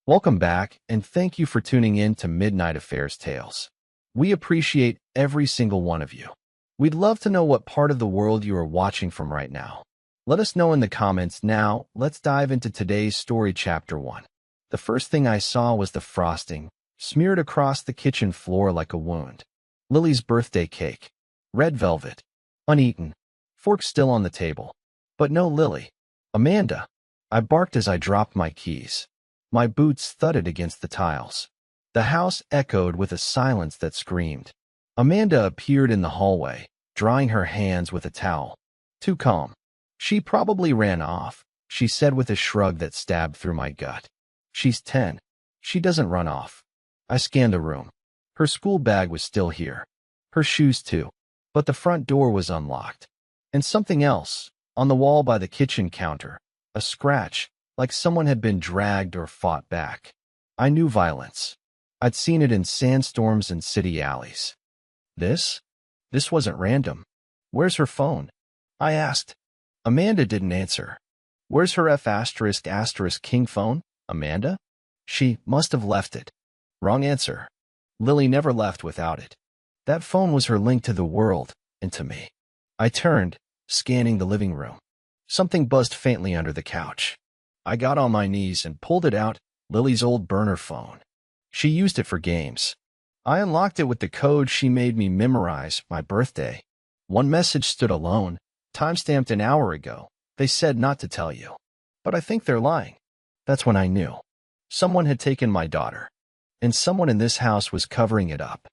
Welcome back, and thank you for tuning in to Midnight Affairs Tales. We appreciate every single one of you. We'd love to know what part of the world you are watching from right now. Let us know in the comments. Now, let's dive into today's story, Chapter 1. The first thing I saw was the frosting, smeared across the kitchen floor like a wound. Lily's birthday cake. Red velvet. Uneaten. Fork still on the table. But no Lily. Amanda. I barked as I dropped my keys. My boots thudded against the tiles. The house echoed with a silence that screamed. Amanda appeared in the hallway, drying her hands with a towel. Too calm. She probably ran off, she said with a shrug that stabbed through my gut. She's 10. She doesn't run off. I scanned the room. Her school bag was still here. Her shoes too. But the front door was unlocked. And something else, on the wall by the kitchen counter. A scratch, like someone had been dragged or fought back. I knew violence. I'd seen it in sandstorms and city alleys. This wasn't random. Where's her phone? I asked. Amanda didn't answer. Where's her F***king phone, Amanda? She must have left it. Wrong answer. Lily never left without it. That phone was her link to the world and to me. I turned, scanning the living room. Something buzzed faintly under the couch. I got on my knees and pulled it out, Lily's old burner phone. She used it for games. I unlocked it with the code she made me memorize, my birthday. One message stood alone, timestamped an hour ago. They said not to tell you. But I think they're lying. That's when I knew. Someone had taken my daughter. And someone in this house was covering it up.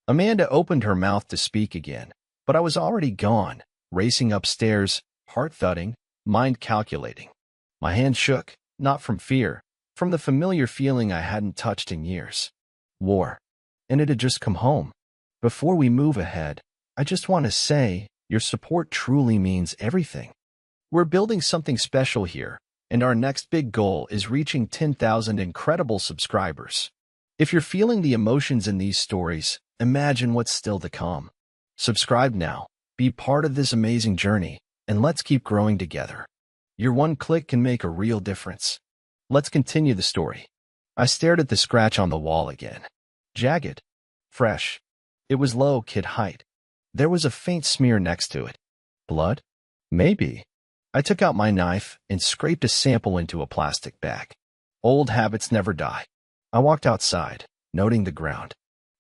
Amanda opened her mouth to speak again, but I was already gone, racing upstairs, heart thudding, mind calculating. My hand shook, not from fear, from the familiar feeling I hadn't touched in years. War. And it had just come home. Before we move ahead, I just want to say, your support truly means everything. We're building something special here, and our next big goal is reaching 10,000 incredible subscribers. If you're feeling the emotions in these stories, imagine what's still to come. Subscribe now, be part of this amazing journey, and let's keep growing together. Your one click can make a real difference. Let's continue the story. I stared at the scratch on the wall again. Jagged. Fresh. It was low kid height. There was a faint smear next to it. Blood? Maybe. I took out my knife and scraped a sample into a plastic bag. Old habits never die. I walked outside, noting the ground.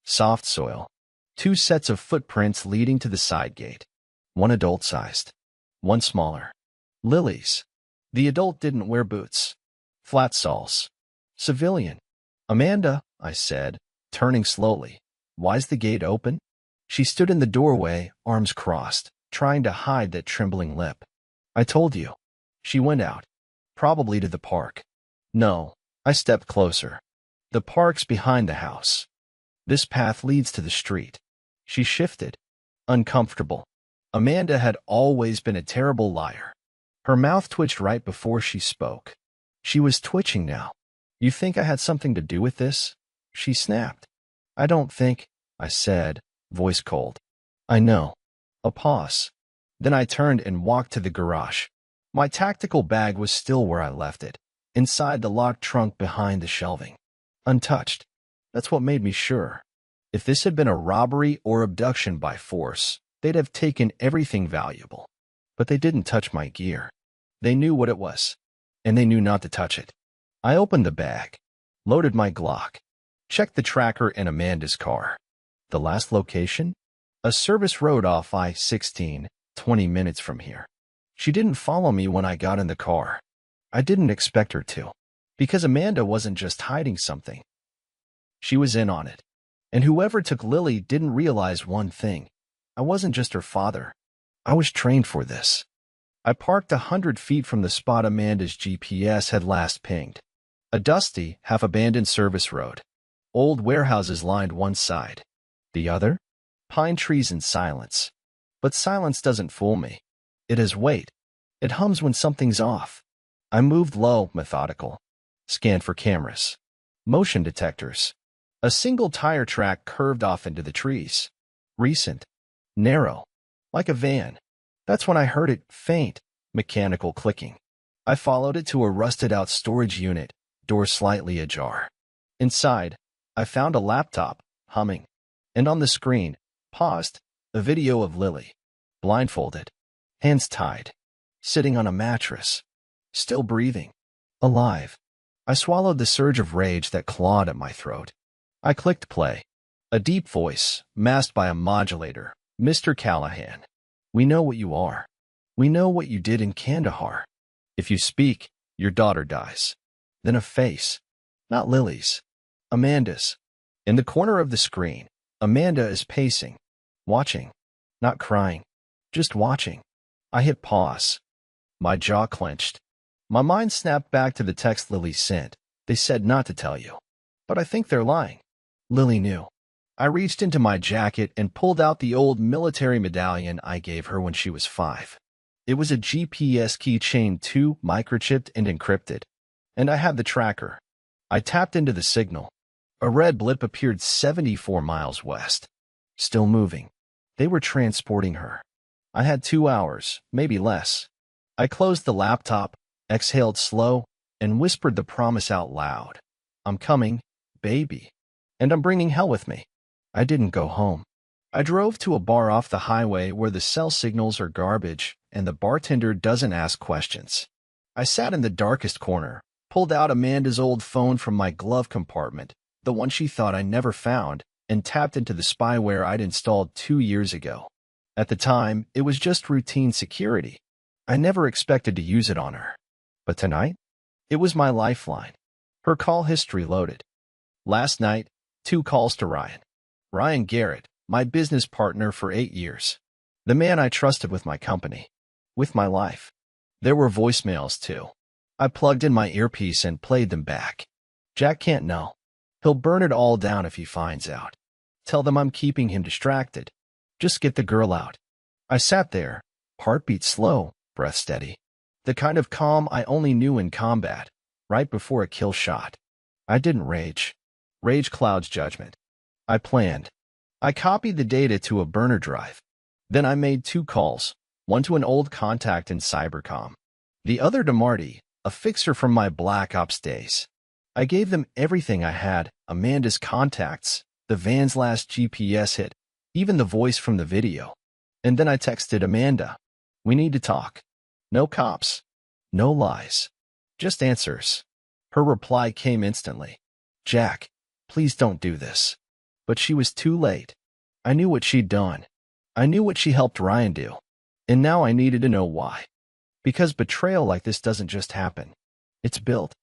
Soft soil. 2 sets of footprints leading to the side gate. One adult-sized. One smaller. Lily's. The adult didn't wear boots. Flat soles. Civilian. Amanda, I said, turning slowly. Why's the gate open? She stood in the doorway, arms crossed, trying to hide that trembling lip. I told you. She went out. Probably to the park. No. I stepped closer. The park's behind the house. This path leads to the street. She shifted. Uncomfortable. Amanda had always been a terrible liar. Her mouth twitched right before she spoke. She was twitching now. You think I had something to do with this? She snapped. I don't think, I said, voice cold. I know. A pause. Then I turned and walked to the garage. My tactical bag was still where I left it, inside the locked trunk behind the shelving. Untouched. That's what made me sure. If this had been a robbery or abduction by force, they'd have taken everything valuable. But they didn't touch my gear. They knew what it was, and they knew not to touch it. I opened the bag, loaded my Glock, checked the tracker in Amanda's car. The last location? A service road off I-16, 20 minutes from here. She didn't follow me when I got in the car. I didn't expect her to, because Amanda wasn't just hiding something. She was in on it. And whoever took Lily didn't realize one thing. I wasn't just her father. I was trained for this. I parked 100 feet from the spot Amanda's GPS had last pinged. A dusty, half-abandoned service road. Old warehouses lined one side. The other? Pine trees and silence. But silence doesn't fool me. It has weight. It hums when something's off. I moved low, methodical. Scanned for cameras. Motion detectors. A single tire track curved off into the trees. Recent. Narrow. Like a van. That's when I heard it, faint, mechanical clicking. I followed it to a rusted-out storage unit, door slightly ajar. Inside, I found a laptop, humming, and on the screen, paused, a video of Lily, blindfolded, hands tied, sitting on a mattress, still breathing, alive. I swallowed the surge of rage that clawed at my throat. I clicked play. A deep voice, masked by a modulator. Mr. Callahan, we know what you are. We know what you did in Kandahar. If you speak, your daughter dies. Then a face. Not Lily's. Amanda's. In the corner of the screen, Amanda is pacing, watching, not crying, just watching. I hit pause. My jaw clenched. My mind snapped back to the text Lily sent. They said not to tell you. But I think they're lying. Lily knew. I reached into my jacket and pulled out the old military medallion I gave her when she was 5. It was a GPS keychain too, microchipped and encrypted. And I had the tracker. I tapped into the signal. A red blip appeared 74 miles west. Still moving. They were transporting her. I had 2 hours, maybe less. I closed the laptop, exhaled slow, and whispered the promise out loud. I'm coming, baby. And I'm bringing hell with me. I didn't go home. I drove to a bar off the highway where the cell signals are garbage and the bartender doesn't ask questions. I sat in the darkest corner, pulled out Amanda's old phone from my glove compartment, the one she thought I never found, and tapped into the spyware I'd installed 2 years ago. At the time, it was just routine security. I never expected to use it on her. But tonight, it was my lifeline. Her call history loaded. Last night, 2 calls to Ryan. Ryan Garrett, my business partner for 8 years. The man I trusted with my company. With my life. There were voicemails, too. I plugged in my earpiece and played them back. Jack can't know. He'll burn it all down if he finds out. Tell them I'm keeping him distracted. Just get the girl out. I sat there, heartbeat slow, breath steady. The kind of calm I only knew in combat, right before a kill shot. I didn't rage. Rage clouds judgment. I planned. I copied the data to a burner drive. Then I made 2 calls, one to an old contact in Cybercom, the other to Marty, a fixer from my Black Ops days. I gave them everything I had, Amanda's contacts, the van's last GPS hit, even the voice from the video. And then I texted Amanda. We need to talk. No cops. No lies. Just answers. Her reply came instantly. Jack, please don't do this. But she was too late. I knew what she'd done. I knew what she helped Ryan do. And now I needed to know why. Because betrayal like this doesn't just happen. It's built,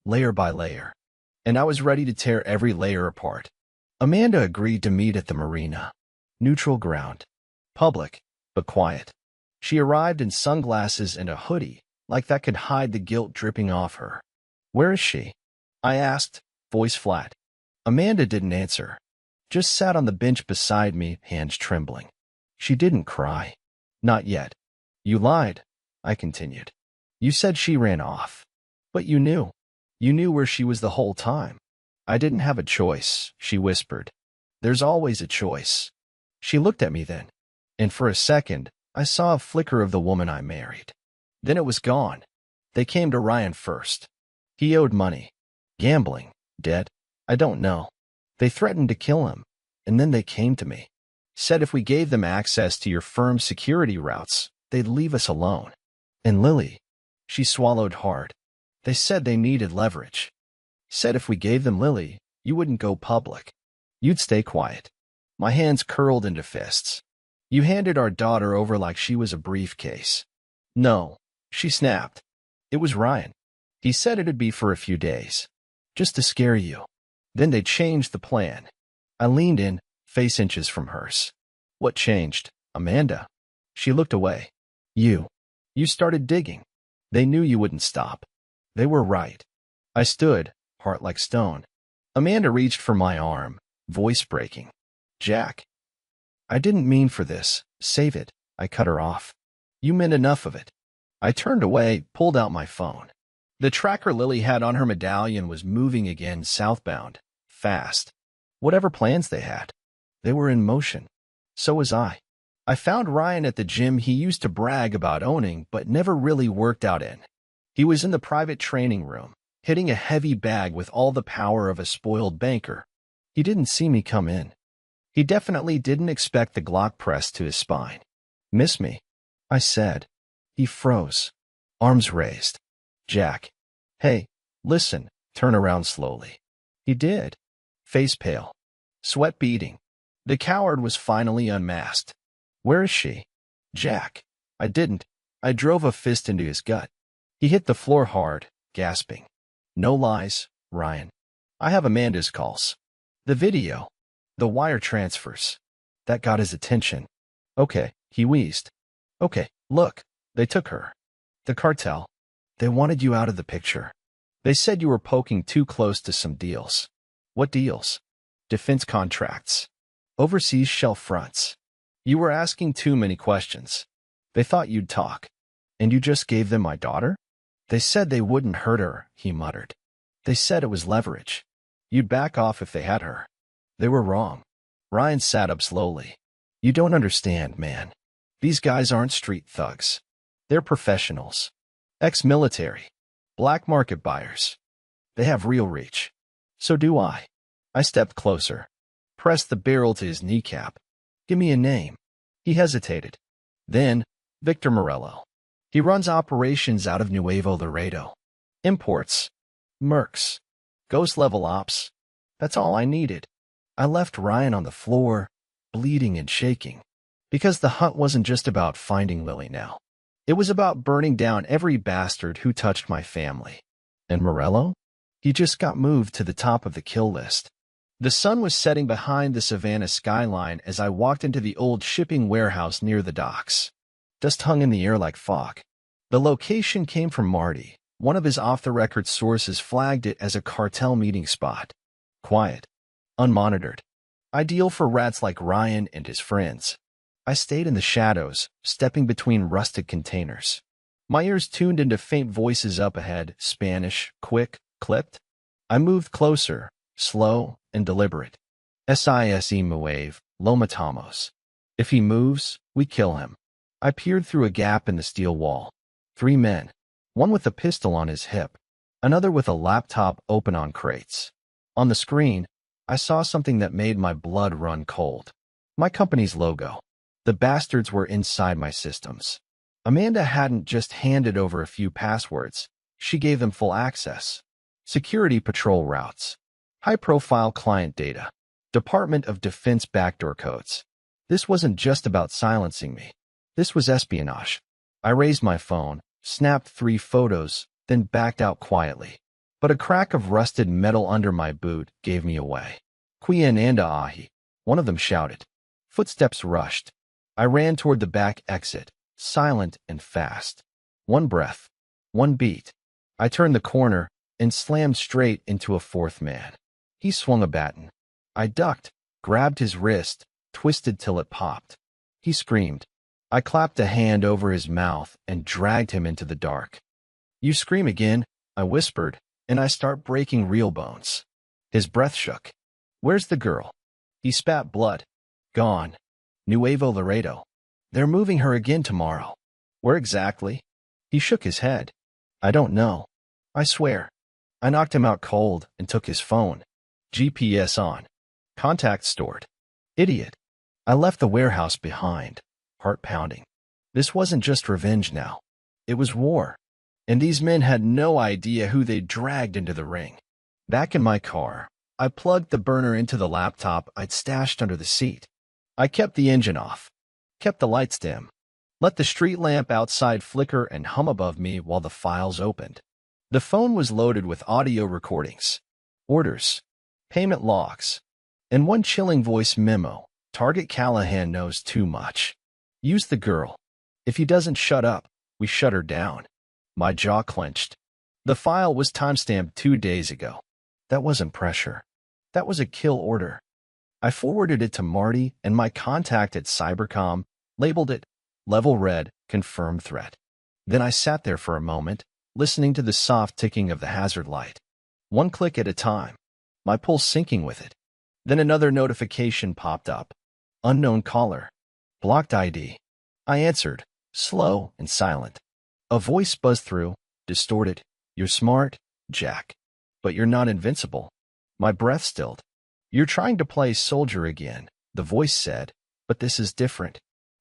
layer by layer. And I was ready to tear every layer apart. Amanda agreed to meet at the marina. Neutral ground. Public, but quiet. She arrived in sunglasses and a hoodie, like that could hide the guilt dripping off her. Where is she? I asked, voice flat. Amanda didn't answer. Just sat on the bench beside me, hands trembling. She didn't cry. Not yet. You lied, I continued. You said she ran off. But you knew. You knew where she was the whole time. I didn't have a choice, she whispered. There's always a choice. She looked at me then, and for a second, I saw a flicker of the woman I married. Then it was gone. They came to Ryan first. He owed money. Gambling. Debt. I don't know. They threatened to kill him, and then they came to me. Said if we gave them access to your firm's security routes, they'd leave us alone. And Lily, she swallowed hard. They said they needed leverage. Said if we gave them Lily, you wouldn't go public. You'd stay quiet. My hands curled into fists. You handed our daughter over like she was a briefcase. No, she snapped. It was Ryan. He said it'd be for a few days. Just to scare you. Then they changed the plan. I leaned in, face inches from hers. What changed, Amanda? She looked away. You started digging. They knew you wouldn't stop. They were right. I stood, heart like stone. Amanda reached for my arm, voice breaking. Jack. I didn't mean for this. Save it. I cut her off. You meant enough of it. I turned away, pulled out my phone. The tracker Lily had on her medallion was moving again southbound, fast. Whatever plans they had, they were in motion. So was I. I found Ryan at the gym he used to brag about owning but never really worked out in. He was in the private training room, hitting a heavy bag with all the power of a spoiled banker. He didn't see me come in. He definitely didn't expect the Glock pressed to his spine. "Miss me?" I said. He froze, arms raised. "Jack. Hey, listen." Turn around slowly. He did. Face pale, sweat beading. The coward was finally unmasked. "Where is she?" "Jack." I didn't. I drove a fist into his gut. He hit the floor hard, gasping. "No lies, Ryan. I have Amanda's calls. The video. The wire transfers." That got his attention. "Okay," he wheezed. "Okay, look. They took her. The cartel. They wanted you out of the picture. They said you were poking too close to some deals." "What deals?" "Defense contracts. Overseas shelf fronts. You were asking too many questions. They thought you'd talk. And you just gave them my daughter?" "They said they wouldn't hurt her," he muttered. "They said it was leverage. You'd back off if they had her. They were wrong." Ryan sat up slowly. "You don't understand, man. These guys aren't street thugs. They're professionals. Ex-military. Black market buyers. They have real reach. So do I." I stepped closer, pressed the barrel to his kneecap. "Give me a name." He hesitated. Then, "Victor Morello. He runs operations out of Nuevo Laredo. Imports. Mercs. Ghost-level ops. That's all I needed." I left Ryan on the floor, bleeding and shaking. Because the hunt wasn't just about finding Lily now. It was about burning down every bastard who touched my family. And Morello? He just got moved to the top of the kill list. The sun was setting behind the Savannah skyline as I walked into the old shipping warehouse near the docks. Dust hung in the air like fog. The location came from Marty. One of his off-the-record sources flagged it as a cartel meeting spot. Quiet. Unmonitored. Ideal for rats like Ryan and his friends. I stayed in the shadows, stepping between rusted containers. My ears tuned into faint voices up ahead, Spanish, quick, clipped. I moved closer, slow and deliberate. "Sise mueve, lo matamos. If he moves, we kill him." I peered through a gap in the steel wall. 3 men, one with a pistol on his hip, another with a laptop open on crates. On the screen, I saw something that made my blood run cold. My company's logo. The bastards were inside my systems. Amanda hadn't just handed over a few passwords. She gave them full access. Security patrol routes. High-profile client data. Department of Defense backdoor codes. This wasn't just about silencing me. This was espionage. I raised my phone, snapped 3 photos, then backed out quietly. But a crack of rusted metal under my boot gave me away. "Quien anda ahi?" one of them shouted. Footsteps rushed. I ran toward the back exit, silent and fast. 1 breath. 1 beat. I turned the corner and slammed straight into a 4th man. He swung a baton. I ducked, grabbed his wrist, twisted till it popped. He screamed. I clapped a hand over his mouth and dragged him into the dark. "You scream again," I whispered, "and I start breaking real bones." His breath shook. "Where's the girl?" He spat blood. "Gone. Nuevo Laredo. They're moving her again tomorrow." "Where exactly?" He shook his head. "I don't know. I swear." I knocked him out cold and took his phone. GPS on. Contacts stored. Idiot. I left the warehouse behind, heart pounding. This wasn't just revenge now. It was war. And these men had no idea who they dragged into the ring. Back in my car, I plugged the burner into the laptop I'd stashed under the seat. I kept the engine off, kept the lights dim, let the street lamp outside flicker and hum above me while the files opened. The phone was loaded with audio recordings, orders, payment logs, and one chilling voice memo. "Target Callahan knows too much. Use the girl. If he doesn't shut up, we shut her down." My jaw clenched. The file was timestamped 2 days ago. That wasn't pressure. That was a kill order. I forwarded it to Marty and my contact at Cybercom, labeled it Level Red, Confirmed Threat. Then I sat there for a moment, listening to the soft ticking of the hazard light. 1 click at a time, my pulse syncing with it. Then another notification popped up. Unknown caller. Blocked ID. I answered, slow and silent. A voice buzzed through, distorted. "You're smart. Jack. But you're not invincible. My breath stilled. You're trying to play soldier again, the voice said, but this is different.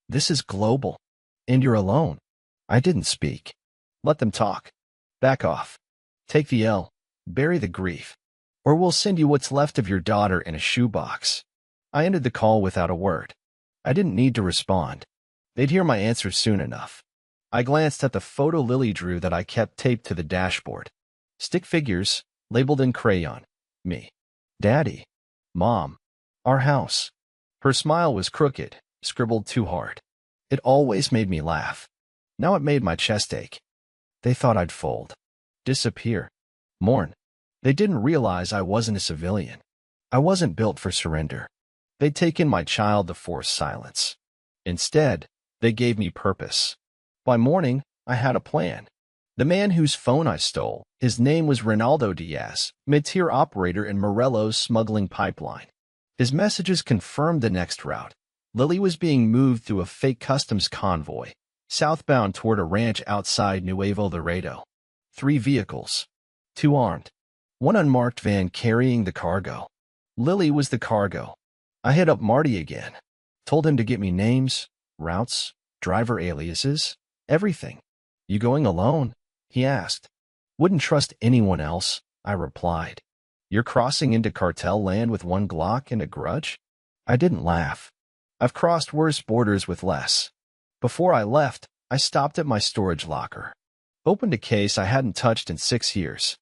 This is global. And you're alone. I didn't speak. Let them talk. Back off. Take the L. Bury the grief. Or we'll send you what's left of your daughter in a shoebox. I ended the call without a word. I didn't need to respond. They'd hear my answer soon enough. I glanced at the photo Lily drew that I kept taped to the dashboard. Stick figures, labeled in crayon. Me. Daddy. Mom. Our house. Her smile was crooked, scribbled too hard. It always made me laugh. Now it made my chest ache. They thought I'd fold. Disappear. Mourn. They didn't realize I wasn't a civilian. I wasn't built for surrender. They'd taken my child to force silence. Instead, they gave me purpose. By morning, I had a plan. The man whose phone I stole, his name was Ronaldo Diaz, mid-tier operator in Morello's smuggling pipeline. His messages confirmed the next route. Lily was being moved through a fake customs convoy, southbound toward a ranch outside Nuevo Laredo. 3 vehicles. 2 armed. 1 unmarked van carrying the cargo. Lily was the cargo. I hit up Marty again. Told him to get me names, routes, driver aliases, everything. You going alone? He asked. Wouldn't trust anyone else, I replied. You're crossing into cartel land with 1 Glock and a grudge? I didn't laugh. I've crossed worse borders with less. Before I left, I stopped at my storage locker. Opened a case I hadn't touched in 6 years.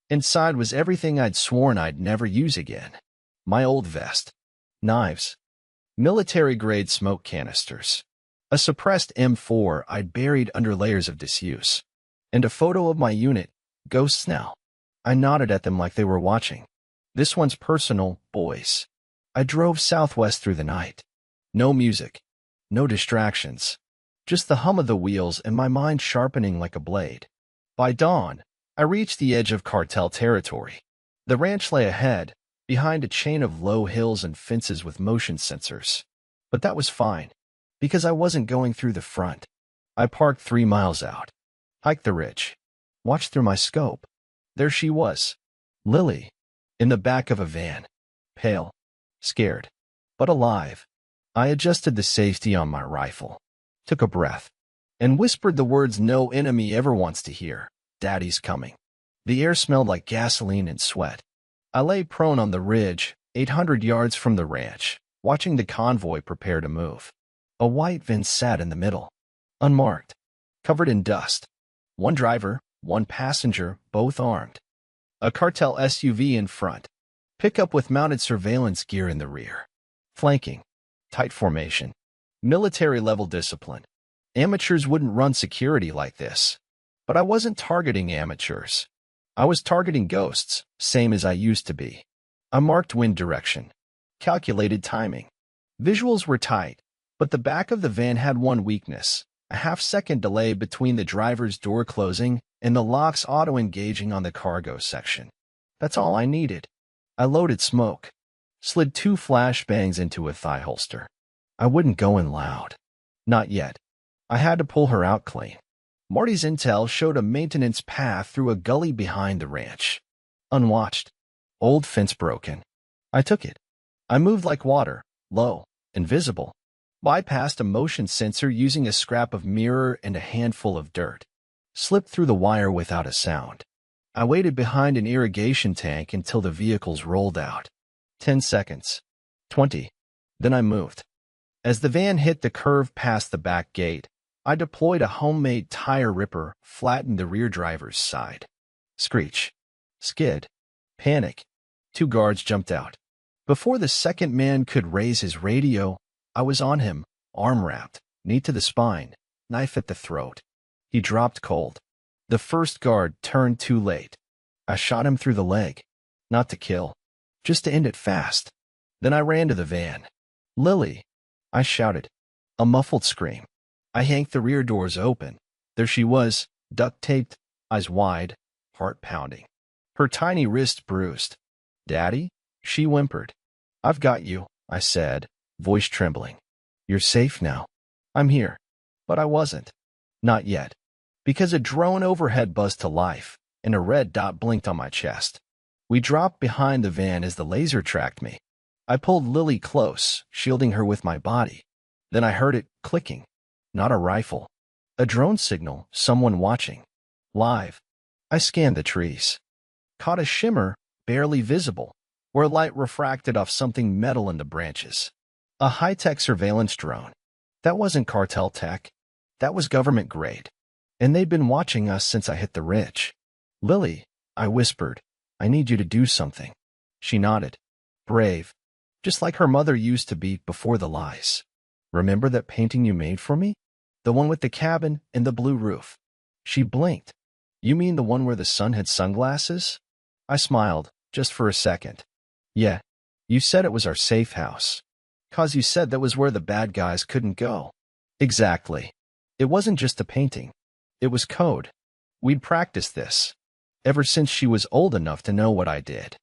Inside was everything I'd sworn I'd never use again. My old vest. Knives. Military-grade smoke canisters. A suppressed M4 I'd buried under layers of disuse. And a photo of my unit, ghosts now. I nodded at them like they were watching. This one's personal, boys. I drove southwest through the night. No music. No distractions. Just the hum of the wheels and my mind sharpening like a blade. By dawn, I reached the edge of cartel territory. The ranch lay ahead, behind a chain of low hills and fences with motion sensors. But that was fine, because I wasn't going through the front. I parked 3 miles out. Hiked the ridge. Watched through my scope. There she was. Lily. In the back of a van. Pale. Scared. But alive. I adjusted the safety on my rifle. Took a breath. And whispered the words no enemy ever wants to hear. Daddy's coming. The air smelled like gasoline and sweat. I lay prone on the ridge, 800 yards from the ranch, watching the convoy prepare to move. A white van sat in the middle. Unmarked. Covered in dust. 1 driver, 1 passenger, both armed. A cartel SUV in front. Pickup with mounted surveillance gear in the rear. Flanking. Tight formation. Military-level discipline. Amateurs wouldn't run security like this. But I wasn't targeting amateurs. I was targeting ghosts, same as I used to be. I marked wind direction. Calculated timing. Visuals were tight, but the back of the van had one weakness, a half-second delay between the driver's door closing and the locks auto-engaging on the cargo section. That's all I needed. I loaded smoke. Slid 2 flashbangs into a thigh holster. I wouldn't go in loud. Not yet. I had to pull her out clean. Marty's intel showed a maintenance path through a gully behind the ranch. Unwatched. Old fence broken. I took it. I moved like water, low, invisible. Bypassed a motion sensor using a scrap of mirror and a handful of dirt. Slipped through the wire without a sound. I waited behind an irrigation tank until the vehicles rolled out. 10 seconds. 20. Then I moved. As the van hit the curve past the back gate, I deployed a homemade tire ripper, flattened the rear driver's side. Screech. Skid. Panic. 2 guards jumped out. Before the second man could raise his radio, I was on him, arm-wrapped, knee to the spine, knife at the throat. He dropped cold. The first guard turned too late. I shot him through the leg. Not to kill. Just to end it fast. Then I ran to the van. Lily. I shouted. A muffled scream. I yanked the rear doors open. There she was, duct-taped, eyes wide, heart pounding. Her tiny wrist bruised. Daddy? She whimpered. I've got you, I said, voice trembling. You're safe now. I'm here. But I wasn't. Not yet. Because a drone overhead buzzed to life, and a red dot blinked on my chest. We dropped behind the van as the laser tracked me. I pulled Lily close, shielding her with my body. Then I heard it clicking. Not a rifle. A drone signal, someone watching. Live. I scanned the trees. Caught a shimmer, barely visible, where light refracted off something metal in the branches. A high-tech surveillance drone. That wasn't cartel tech. That was government grade. And they'd been watching us since I hit the ridge. Lily, I whispered, I need you to do something. She nodded. Brave. Just like her mother used to be before the lies. Remember that painting you made for me? The one with the cabin and the blue roof. She blinked. You mean the one where the sun had sunglasses? I smiled, just for a second. Yeah, you said it was our safe house. 'Cause you said that was where the bad guys couldn't go. Exactly. It wasn't just a painting. It was code. We'd practiced this. Ever since she was old enough to know what I did.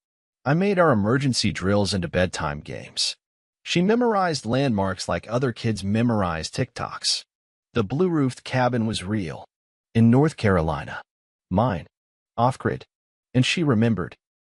I made our emergency drills into bedtime games. She memorized landmarks like other kids memorize TikToks. The blue-roofed cabin was real. In North Carolina. Mine. Off-grid. And she remembered.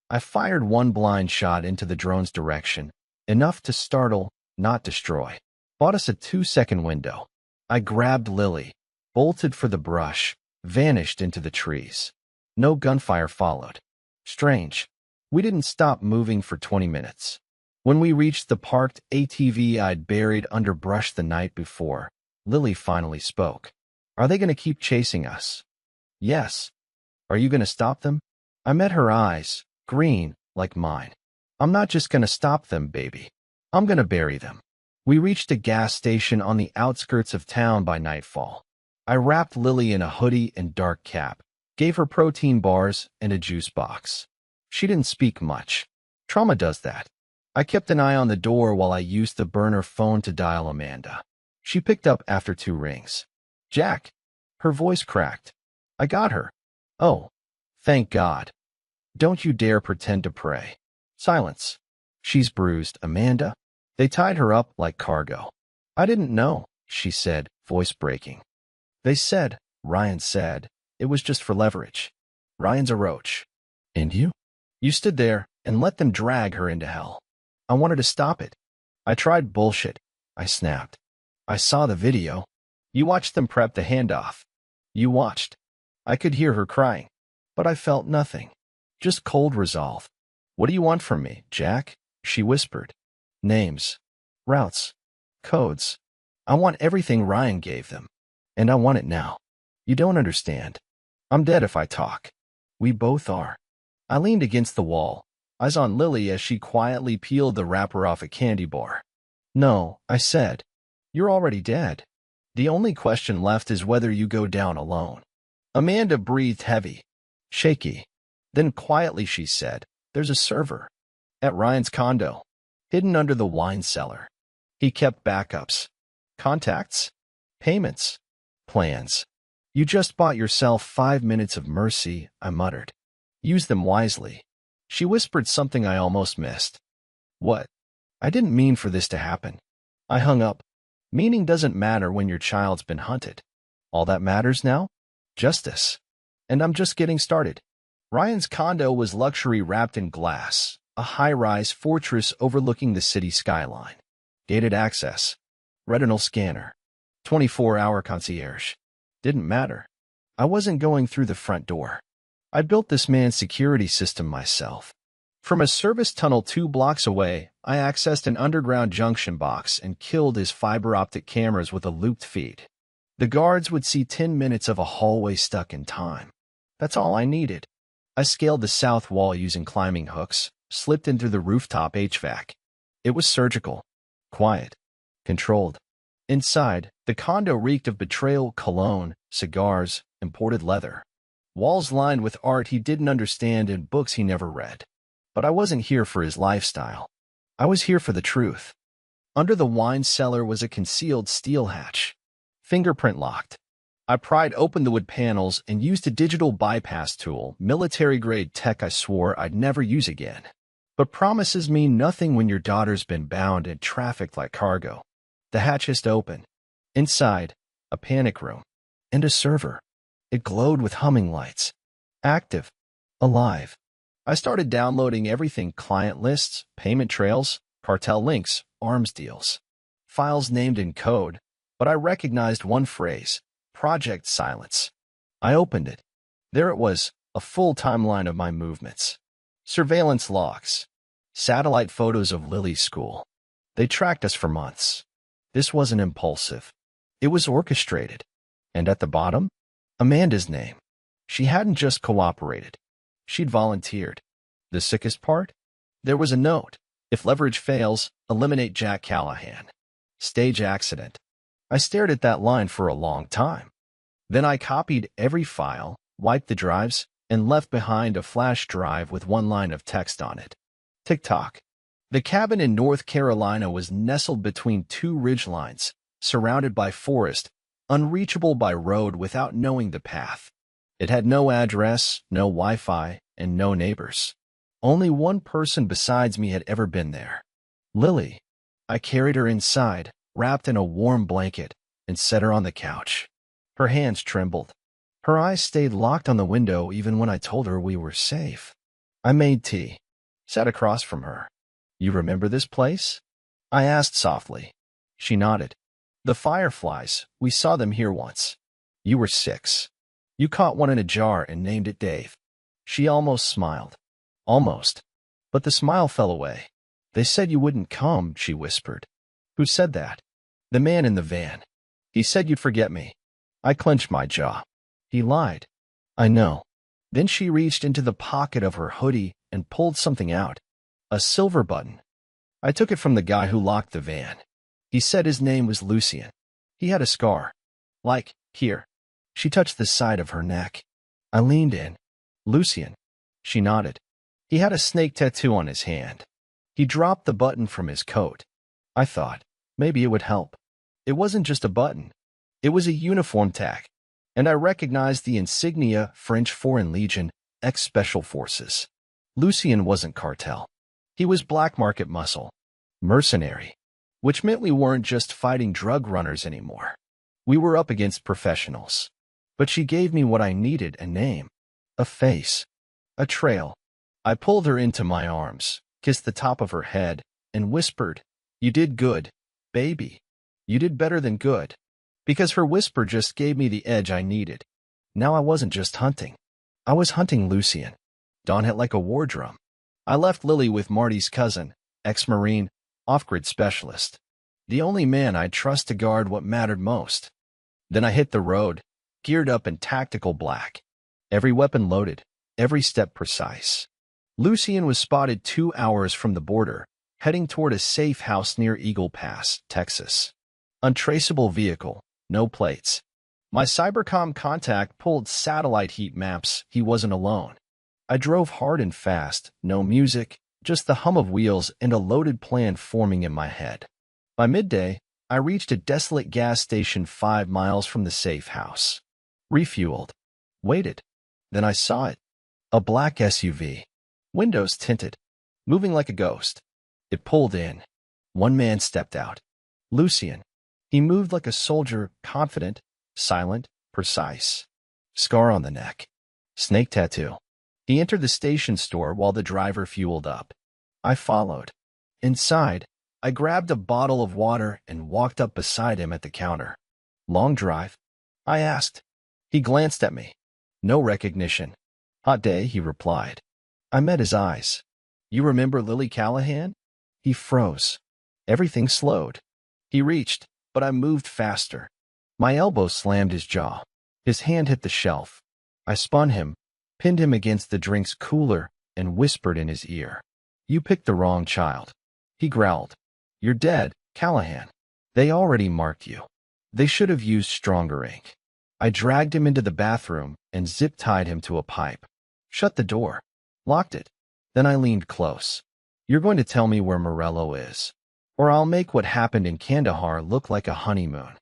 I fired one blind shot into the drone's direction, enough to startle, not destroy. Bought us a 2-second window. I grabbed Lily, bolted for the brush, vanished into the trees. No gunfire followed. Strange. We didn't stop moving for 20 minutes. When we reached the parked ATV I'd buried under brush the night before, Lily finally spoke. Are they going to keep chasing us? Yes. Are you going to stop them? I met her eyes, green, like mine. I'm not just going to stop them, baby. I'm going to bury them. We reached a gas station on the outskirts of town by nightfall. I wrapped Lily in a hoodie and dark cap, gave her protein bars and a juice box. She didn't speak much. Trauma does that. I kept an eye on the door while I used the burner phone to dial Amanda. She picked up after 2 rings. Jack. Her voice cracked. I got her. Oh, thank God. Don't you dare pretend to pray. Silence. She's bruised, Amanda. They tied her up like cargo. I didn't know, she said, voice breaking. They said, Ryan said, it was just for leverage. Ryan's a roach. And you? You stood there and let them drag her into hell. I wanted to stop it. I tried bullshit. I snapped. I saw the video. You watched them prep the handoff. You watched. I could hear her crying. But I felt nothing. Just cold resolve. What do you want from me, Jack? She whispered. Names. Routes. Codes. I want everything Ryan gave them. And I want it now. You don't understand. I'm dead if I talk. We both are. I leaned against the wall, eyes on Lily as she quietly peeled the wrapper off a candy bar. No, I said. You're already dead. The only question left is whether you go down alone. Amanda breathed heavy, shaky. Then quietly she said, there's a server. At Ryan's condo. Hidden under the wine cellar. He kept backups. Contacts. Payments. Plans. You just bought yourself 5 minutes of mercy, I muttered. Use them wisely. She whispered something I almost missed. What? I didn't mean for this to happen. I hung up. Meaning doesn't matter when your child's been hunted. All that matters now? Justice. And I'm just getting started. Ryan's condo was luxury wrapped in glass, a high-rise fortress overlooking the city skyline. Gated access. Retinal scanner. 24-hour concierge. Didn't matter. I wasn't going through the front door. I built this man's security system myself. From a service tunnel 2 blocks away, I accessed an underground junction box and killed his fiber-optic cameras with a looped feed. The guards would see 10 minutes of a hallway stuck in time. That's all I needed. I scaled the south wall using climbing hooks, slipped into the rooftop HVAC. It was surgical, quiet, controlled. Inside, the condo reeked of betrayal, cologne, cigars, imported leather. Walls lined with art he didn't understand and books he never read. But I wasn't here for his lifestyle. I was here for the truth. Under the wine cellar was a concealed steel hatch. Fingerprint locked. I pried open the wood panels and used a digital bypass tool, military-grade tech I swore I'd never use again. But promises mean nothing when your daughter's been bound and trafficked like cargo. The hatch hissed open. Inside, a panic room. And a server. It glowed with humming lights. Active, alive. I started downloading everything: client lists, payment trails, cartel links, arms deals, files named in code, but I recognized one phrase: Project Silence. I opened it. There it was, a full timeline of my movements. Surveillance logs. Satellite photos of Lily's school. They tracked us for months. This wasn't impulsive. It was orchestrated. And at the bottom, Amanda's name. She hadn't just cooperated. She'd volunteered. The sickest part? There was a note. If leverage fails, eliminate Jack Callahan. Stage accident. I stared at that line for a long time. Then I copied every file, wiped the drives, and left behind a flash drive with one line of text on it. Tick-tock. The cabin in North Carolina was nestled between two ridgelines, surrounded by forest, unreachable by road without knowing the path. It had no address, no Wi-Fi, and no neighbors. Only one person besides me had ever been there. Lily. I carried her inside, wrapped in a warm blanket, and set her on the couch. Her hands trembled. Her eyes stayed locked on the window even when I told her we were safe. I made tea, sat across from her. You remember this place? I asked softly. She nodded. The fireflies, we saw them here once. You were 6. You caught one in a jar and named it Dave. She almost smiled. Almost. But the smile fell away. They said you wouldn't come, she whispered. Who said that? The man in the van. He said you'd forget me. I clenched my jaw. He lied. I know. Then she reached into the pocket of her hoodie and pulled something out. A silver button. I took it from the guy who locked the van. He said his name was Lucien. He had a scar. Like, here. She touched the side of her neck. I leaned in. Lucien. She nodded. He had a snake tattoo on his hand. He dropped the button from his coat. I thought, maybe it would help. It wasn't just a button. It was a uniform tag. And I recognized the insignia: French Foreign Legion, ex-Special Forces. Lucien wasn't cartel. He was black market muscle. Mercenary. Which meant we weren't just fighting drug runners anymore. We were up against professionals. But she gave me what I needed: a name, a face, a trail. I pulled her into my arms, kissed the top of her head, and whispered, You did good, baby. You did better than good. Because her whisper just gave me the edge I needed. Now I wasn't just hunting. I was hunting Lucien. Dawn hit like a war drum. I left Lily with Marty's cousin, ex-Marine, off-grid specialist. The only man I'd trust to guard what mattered most. Then I hit the road, geared up in tactical black. Every weapon loaded, every step precise. Lucien was spotted 2 hours from the border, heading toward a safe house near Eagle Pass, Texas. Untraceable vehicle, no plates. My cybercom contact pulled satellite heat maps. He wasn't alone. I drove hard and fast, no music, just the hum of wheels and a loaded plan forming in my head. By midday, I reached a desolate gas station 5 miles from the safe house. Refueled. Waited. Then I saw it. A black SUV. Windows tinted. Moving like a ghost. It pulled in. One man stepped out. Lucien. He moved like a soldier, confident, silent, precise. Scar on the neck. Snake tattoo. He entered the station store while the driver fueled up. I followed. Inside, I grabbed a bottle of water and walked up beside him at the counter. Long drive? I asked. He glanced at me. No recognition. Hot day, he replied. I met his eyes. You remember Lily Callahan? He froze. Everything slowed. He reached, but I moved faster. My elbow slammed his jaw. His hand hit the shelf. I spun him, pinned him against the drink's cooler, and whispered in his ear. You picked the wrong child. He growled. You're dead, Callahan. They already marked you. They should have used stronger ink. I dragged him into the bathroom and zip-tied him to a pipe. Shut the door. Locked it. Then I leaned close. You're going to tell me where Morello is, or I'll make what happened in Kandahar look like a honeymoon.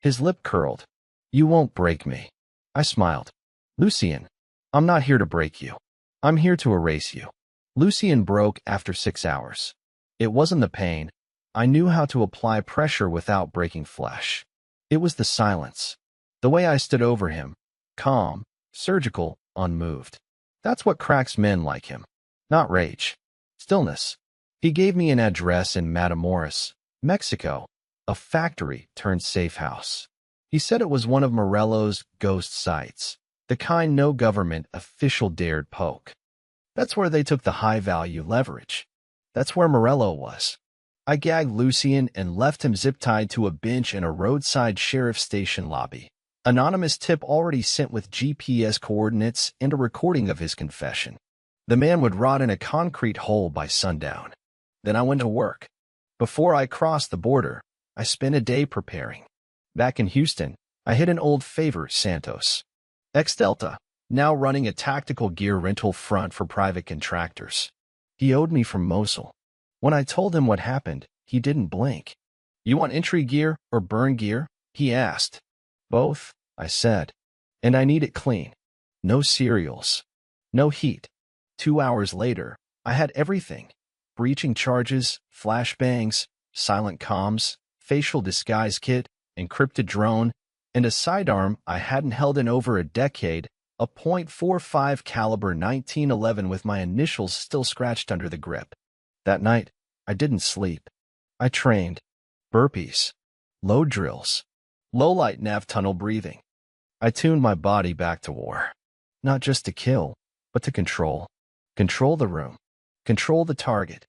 His lip curled. You won't break me. I smiled. Lucien, I'm not here to break you. I'm here to erase you. Lucien broke after 6 hours. It wasn't the pain. I knew how to apply pressure without breaking flesh. It was the silence. The way I stood over him, calm, surgical, unmoved. That's what cracks men like him. Not rage. Stillness. He gave me an address in Matamoros, Mexico, a factory turned safe house. He said it was one of Morello's ghost sites, the kind no government official dared poke. That's where they took the high-value leverage. That's where Morello was. I gagged Lucien and left him zip-tied to a bench in a roadside sheriff station lobby. Anonymous tip already sent with GPS coordinates and a recording of his confession. The man would rot in a concrete hole by sundown. Then I went to work. Before I crossed the border, I spent a day preparing. Back in Houston, I hit an old favor, Santos. Ex-Delta, now running a tactical gear rental front for private contractors. He owed me from Mosul. When I told him what happened, he didn't blink. You want entry gear or burn gear? He asked. Both, I said. And I need it clean. No cereals. No heat. 2 hours later, I had everything. Breaching charges, flashbangs, silent comms, facial disguise kit, encrypted drone, and a sidearm I hadn't held in over a decade, a .45 caliber 1911 with my initials still scratched under the grip. That night, I didn't sleep. I trained. Burpees. Load drills. Low-light nav tunnel breathing. I tuned my body back to war. Not just to kill, but to control. Control the room. Control the target.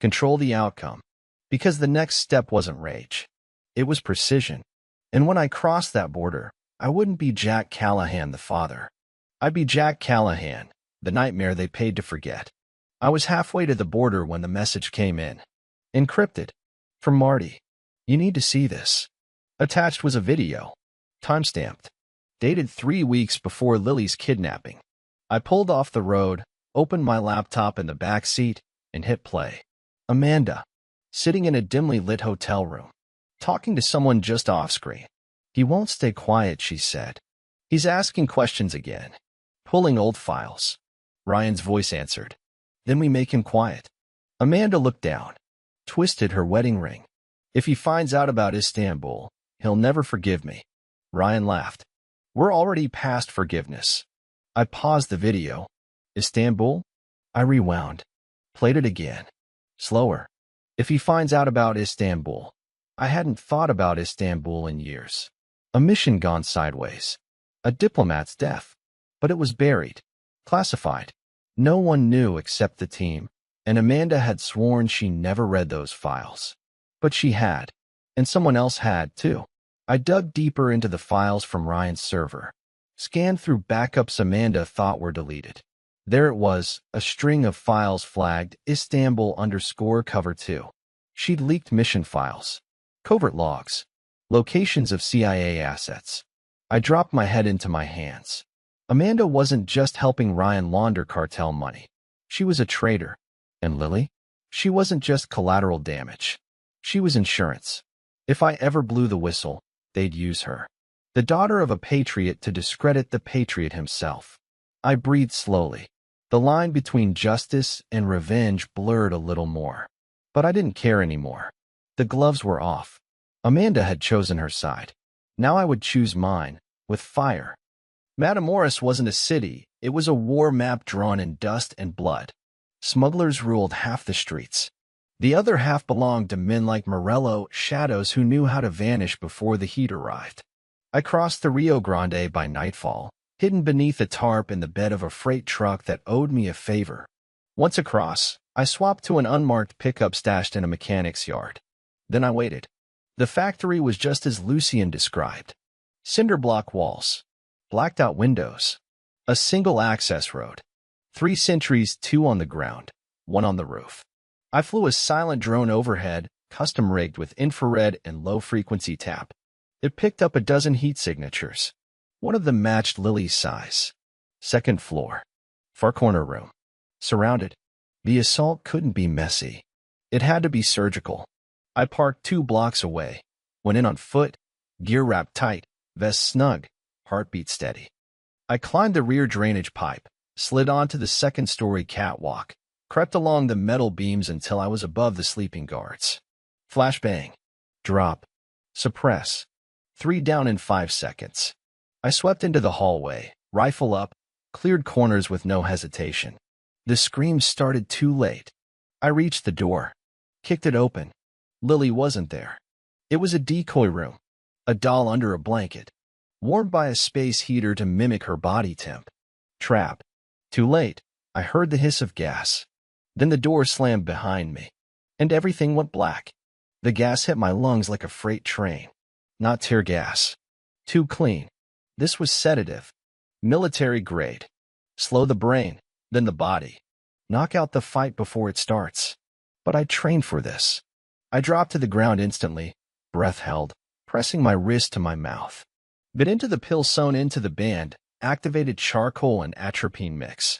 Control the outcome. Because the next step wasn't rage. It was precision. And when I crossed that border, I wouldn't be Jack Callahan the father. I'd be Jack Callahan, the nightmare they paid to forget. I was halfway to the border when the message came in. Encrypted. From Marty. You need to see this. Attached was a video. Timestamped. Dated 3 weeks before Lily's kidnapping. I pulled off the road, opened my laptop in the back seat, and hit play. Amanda. Sitting in a dimly lit hotel room. Talking to someone just off-screen. He won't stay quiet, she said. He's asking questions again. Pulling old files. Ryan's voice answered. Then we make him quiet. Amanda looked down. Twisted her wedding ring. If he finds out about Istanbul, he'll never forgive me. Ryan laughed. We're already past forgiveness. I paused the video. Istanbul? I rewound. Played it again. Slower. If he finds out about Istanbul. I hadn't thought about Istanbul in years. A mission gone sideways. A diplomat's death. But it was buried. Classified. No one knew except the team, and Amanda had sworn she never read those files. But she had. And someone else had, too. I dug deeper into the files from Ryan's server. Scanned through backups Amanda thought were deleted. There it was, a string of files flagged Istanbul_cover2. She'd leaked mission files. Covert logs. Locations of CIA assets. I dropped my head into my hands. Amanda wasn't just helping Ryan launder cartel money. She was a traitor. And Lily? She wasn't just collateral damage. She was insurance. If I ever blew the whistle, they'd use her. The daughter of a patriot to discredit the patriot himself. I breathed slowly. The line between justice and revenge blurred a little more. But I didn't care anymore. The gloves were off. Amanda had chosen her side. Now I would choose mine, with fire. Matamoros wasn't a city, it was a war map drawn in dust and blood. Smugglers ruled half the streets. The other half belonged to men like Morello, shadows who knew how to vanish before the heat arrived. I crossed the Rio Grande by nightfall, hidden beneath a tarp in the bed of a freight truck that owed me a favor. Once across, I swapped to an unmarked pickup stashed in a mechanic's yard. Then I waited. The factory was just as Lucien described. Cinder block walls. Blacked out windows. A single access road. 3 sentries, 2 on the ground, 1 on the roof. I flew a silent drone overhead, custom rigged with infrared and low-frequency tap. It picked up a dozen heat signatures. One of them matched Lily's size. 2nd floor. Far corner room. Surrounded. The assault couldn't be messy. It had to be surgical. I parked 2 blocks away. Went in on foot, gear wrapped tight, vest snug, heartbeat steady. I climbed the rear drainage pipe, slid onto the 2nd-story catwalk, crept along the metal beams until I was above the sleeping guards. Flashbang. Drop. Suppress. 3 down in 5 seconds. I swept into the hallway, rifle up, cleared corners with no hesitation. The screams started too late. I reached the door, kicked it open. Lily wasn't there. It was a decoy room, a doll under a blanket, warmed by a space heater to mimic her body temp. Trap. Too late. I heard the hiss of gas. Then the door slammed behind me, and everything went black. The gas hit my lungs like a freight train. Not tear gas. Too clean. This was sedative. Military grade. Slow the brain, then the body. Knock out the fight before it starts. But I trained for this. I dropped to the ground instantly, breath held, pressing my wrist to my mouth. Bit into the pill sewn into the band, activated charcoal and atropine mix.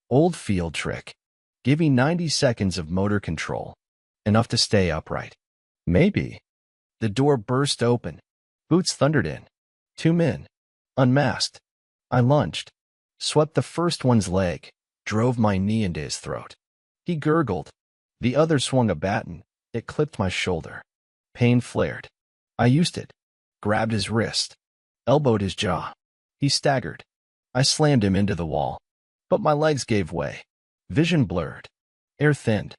Old field trick. Give me 90 seconds of motor control. Enough to stay upright. Maybe. The door burst open. Boots thundered in. 2 men. Unmasked. I lunged. Swept the first one's leg. Drove my knee into his throat. He gurgled. The other swung a baton. It clipped my shoulder. Pain flared. I used it. Grabbed his wrist. Elbowed his jaw. He staggered. I slammed him into the wall. But my legs gave way. Vision blurred. Air thinned.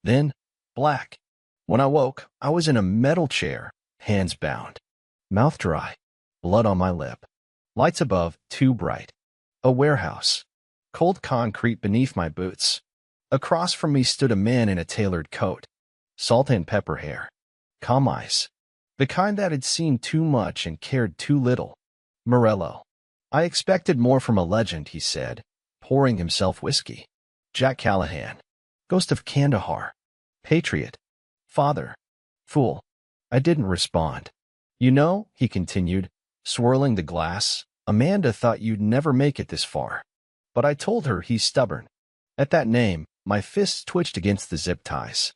Then, black. When I woke, I was in a metal chair, hands bound. Mouth dry. Blood on my lip. Lights above, too bright. A warehouse. Cold concrete beneath my boots. Across from me stood a man in a tailored coat. Salt and pepper hair. Calm eyes. The kind that had seen too much and cared too little. Morello. I expected more from a legend, he said, pouring himself whiskey. Jack Callahan. Ghost of Kandahar. Patriot. Father. Fool. I didn't respond. You know, he continued, swirling the glass, Amanda thought you'd never make it this far. But I told her he's stubborn. At that name, my fists twitched against the zip ties.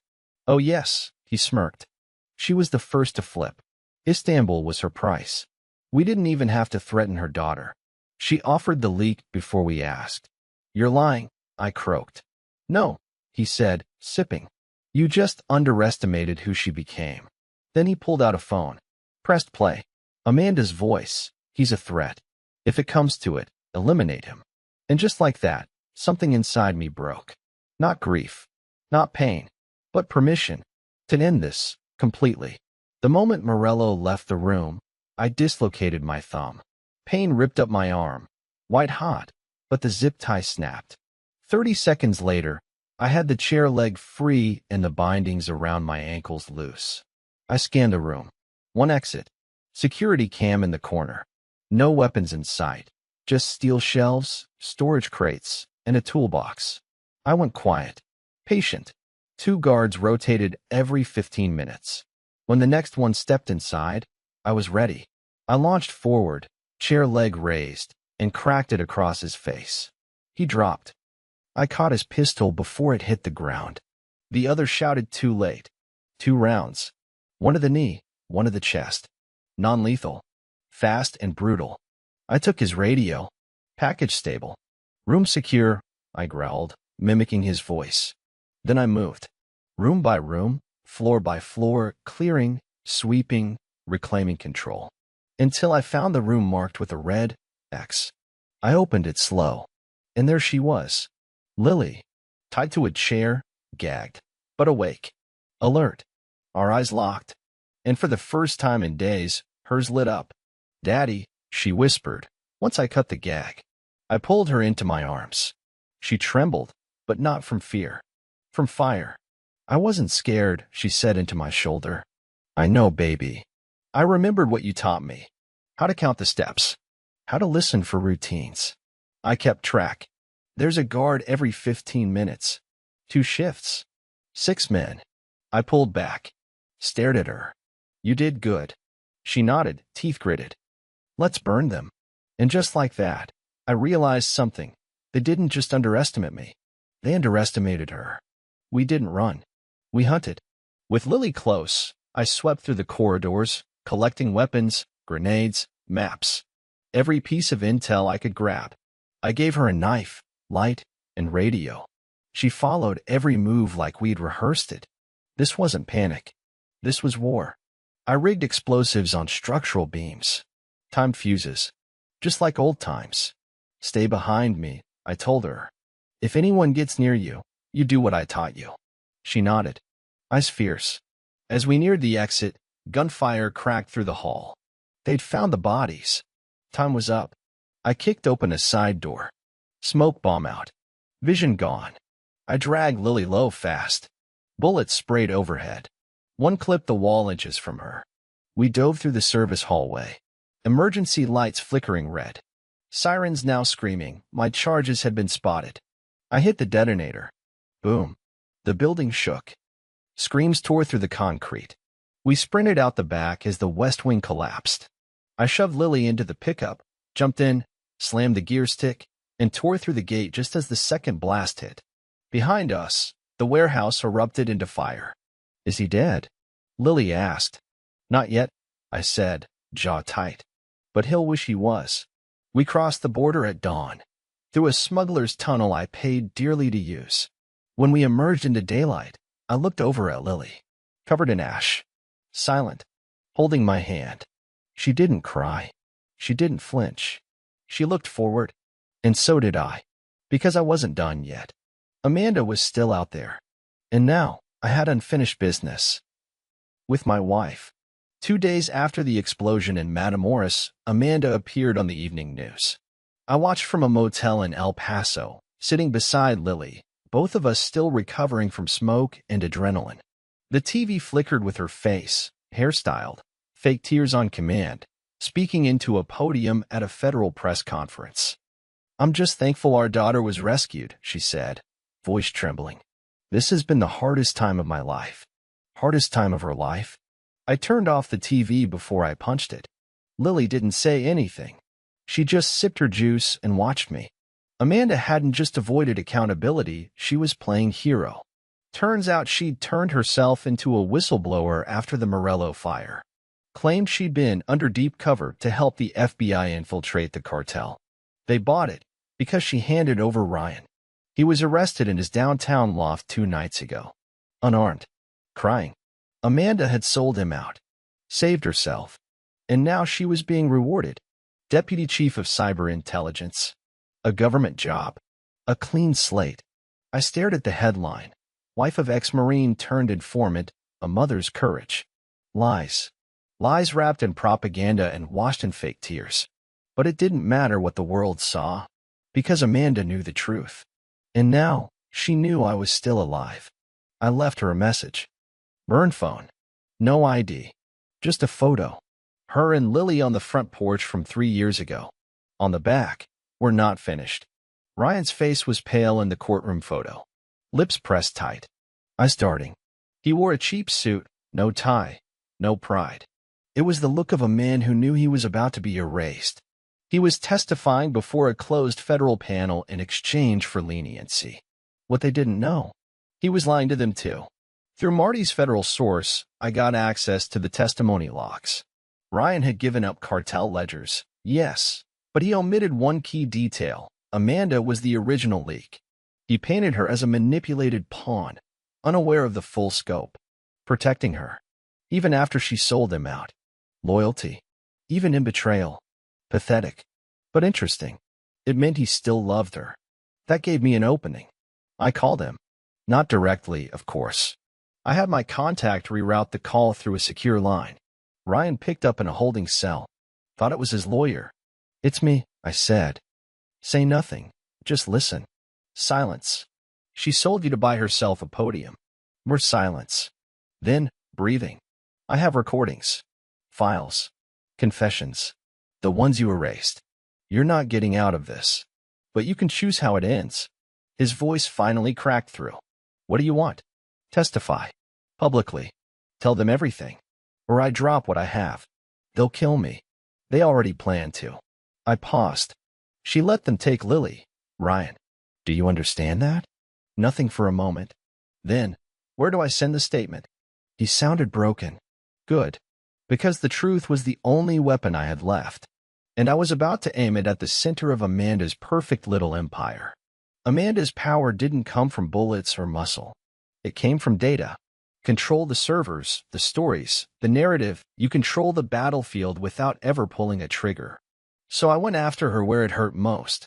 Oh yes, he smirked. She was the first to flip. Istanbul was her price. We didn't even have to threaten her daughter. She offered the leak before we asked. You're lying, I croaked. No, he said, sipping. You just underestimated who she became. Then he pulled out a phone. Pressed play. Amanda's voice. He's a threat. If it comes to it, eliminate him. And just like that, something inside me broke. Not grief. Not pain. But permission. To end this. Completely. The moment Morello left the room, I dislocated my thumb. Pain ripped up my arm. White hot. But the zip tie snapped. 30 seconds later, I had the chair leg free and the bindings around my ankles loose. I scanned the room. One exit. Security cam in the corner. No weapons in sight. Just steel shelves, storage crates, and a toolbox. I went quiet. Patient. 2 guards rotated every 15 minutes. When the next one stepped inside, I was ready. I launched forward, chair leg raised, and cracked it across his face. He dropped. I caught his pistol before it hit the ground. The other shouted too late. 2 rounds. One to the knee, one to the chest. Non-lethal. Fast and brutal. I took his radio. Package stable. Room secure, I growled, mimicking his voice. Then I moved. Room by room, floor by floor, clearing, sweeping, reclaiming control. Until I found the room marked with a red X. I opened it slow. And there she was. Lily. Tied to a chair, gagged, but awake. Alert. Our eyes locked. And for the first time in days, hers lit up. Daddy, she whispered, once I cut the gag. I pulled her into my arms. She trembled, but not from fear. From fire. I wasn't scared, she said into my shoulder. I know, baby. I remembered what you taught me. How to count the steps. How to listen for routines. I kept track. There's a guard every 15 minutes. 2 shifts. 6 men. I pulled back. Stared at her. You did good. She nodded, teeth gritted. Let's burn them. And just like that, I realized something. They didn't just underestimate me. They underestimated her. We didn't run. We hunted. With Lily close, I swept through the corridors, collecting weapons, grenades, maps. Every piece of intel I could grab. I gave her a knife, light, and radio. She followed every move like we'd rehearsed it. This wasn't panic. This was war. I rigged explosives on structural beams. Timed fuses. Just like old times. Stay behind me, I told her. If anyone gets near you, you do what I taught you. She nodded, eyes fierce. As we neared the exit, gunfire cracked through the hall. They'd found the bodies. Time was up. I kicked open a side door. Smoke bomb out. Vision gone. I dragged Lily low fast. Bullets sprayed overhead. One clipped the wall inches from her. We dove through the service hallway. Emergency lights flickering red. Sirens now screaming. My charges had been spotted. I hit the detonator. Boom. The building shook. Screams tore through the concrete. We sprinted out the back as the west wing collapsed. I shoved Lily into the pickup, jumped in, slammed the gear stick, and tore through the gate just as the second blast hit. Behind us, the warehouse erupted into fire. Is he dead? Lily asked. Not yet, I said, jaw tight. But he'll wish he was. We crossed the border at dawn, through a smuggler's tunnel I paid dearly to use. When we emerged into daylight, I looked over at Lily, covered in ash, silent, holding my hand. She didn't cry. She didn't flinch. She looked forward, and so did I, because I wasn't done yet. Amanda was still out there, and now I had unfinished business. With my wife. 2 days after the explosion in Matamoros, Amanda appeared on the evening news. I watched from a motel in El Paso, sitting beside Lily, both of us still recovering from smoke and adrenaline. The TV flickered with her face, hairstyled, fake tears on command, speaking into a podium at a federal press conference. I'm just thankful our daughter was rescued, she said, voice trembling. This has been the hardest time of my life. Hardest time of her life. I turned off the TV before I punched it. Lily didn't say anything. She just sipped her juice and watched me. Amanda hadn't just avoided accountability, she was playing hero. Turns out she'd turned herself into a whistleblower after the Morello fire. Claimed she'd been under deep cover to help the FBI infiltrate the cartel. They bought it because she handed over Ryan. He was arrested in his downtown loft 2 nights ago. Unarmed. Crying. Amanda had sold him out. Saved herself. And now she was being rewarded. Deputy Chief of Cyber Intelligence. A government job. A clean slate. I stared at the headline. Wife of ex-Marine turned informant, a mother's courage. Lies. Lies wrapped in propaganda and washed in fake tears. But it didn't matter what the world saw, because Amanda knew the truth. And now, she knew I was still alive. I left her a message. Burn phone. No ID. Just a photo. Her and Lily on the front porch from 3 years ago. On the back, we're not finished. Ryan's face was pale in the courtroom photo. Lips pressed tight. Eyes darting. He wore a cheap suit, no tie, no pride. It was the look of a man who knew he was about to be erased. He was testifying before a closed federal panel in exchange for leniency. What they didn't know. He was lying to them too. Through Marty's federal source, I got access to the testimony logs. Ryan had given up cartel ledgers, yes, but he omitted one key detail. Amanda was the original leak. He painted her as a manipulated pawn, unaware of the full scope, protecting her, even after she sold him out. Loyalty, even in betrayal. Pathetic, but interesting. It meant he still loved her. That gave me an opening. I called him. Not directly, of course. I had my contact reroute the call through a secure line. Ryan picked up in a holding cell. Thought it was his lawyer. It's me, I said. Say nothing. Just listen. Silence. She sold you to buy herself a podium. More silence. Then, breathing. I have recordings. Files. Confessions. The ones you erased. You're not getting out of this. But you can choose how it ends. His voice finally cracked through. What do you want? Testify. Publicly. Tell them everything. Or I drop what I have. They'll kill me. They already planned to. I paused. She let them take Lily. Ryan. Do you understand that? Nothing for a moment. Then, where do I send the statement? He sounded broken. Good. Because the truth was the only weapon I had left. And I was about to aim it at the center of Amanda's perfect little empire. Amanda's power didn't come from bullets or muscle. It came from data. Control the servers, the stories, the narrative. You control the battlefield without ever pulling a trigger. So I went after her where it hurt most.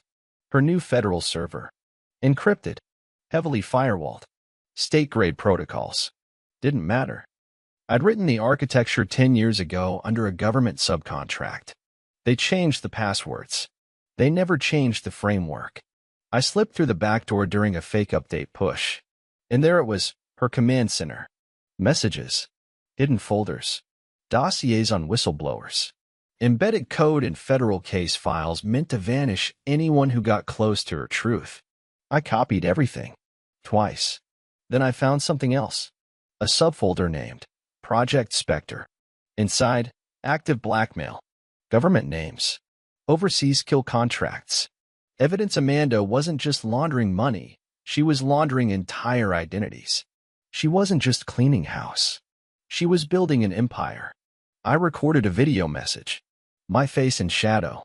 Her new federal server. Encrypted. Heavily firewalled. State-grade protocols. Didn't matter. I'd written the architecture 10 years ago under a government subcontract. They changed the passwords. They never changed the framework. I slipped through the back door during a fake update push. And there it was, her command center. Messages. Hidden folders. Dossiers on whistleblowers. Embedded code in federal case files meant to vanish anyone who got close to her truth. I copied everything. Twice. Then I found something else. A subfolder named Project Spectre. Inside, active blackmail. Government names. Overseas kill contracts. Evidence Amanda wasn't just laundering money, she was laundering entire identities. She wasn't just cleaning house. She was building an empire. I recorded a video message. My face in shadow.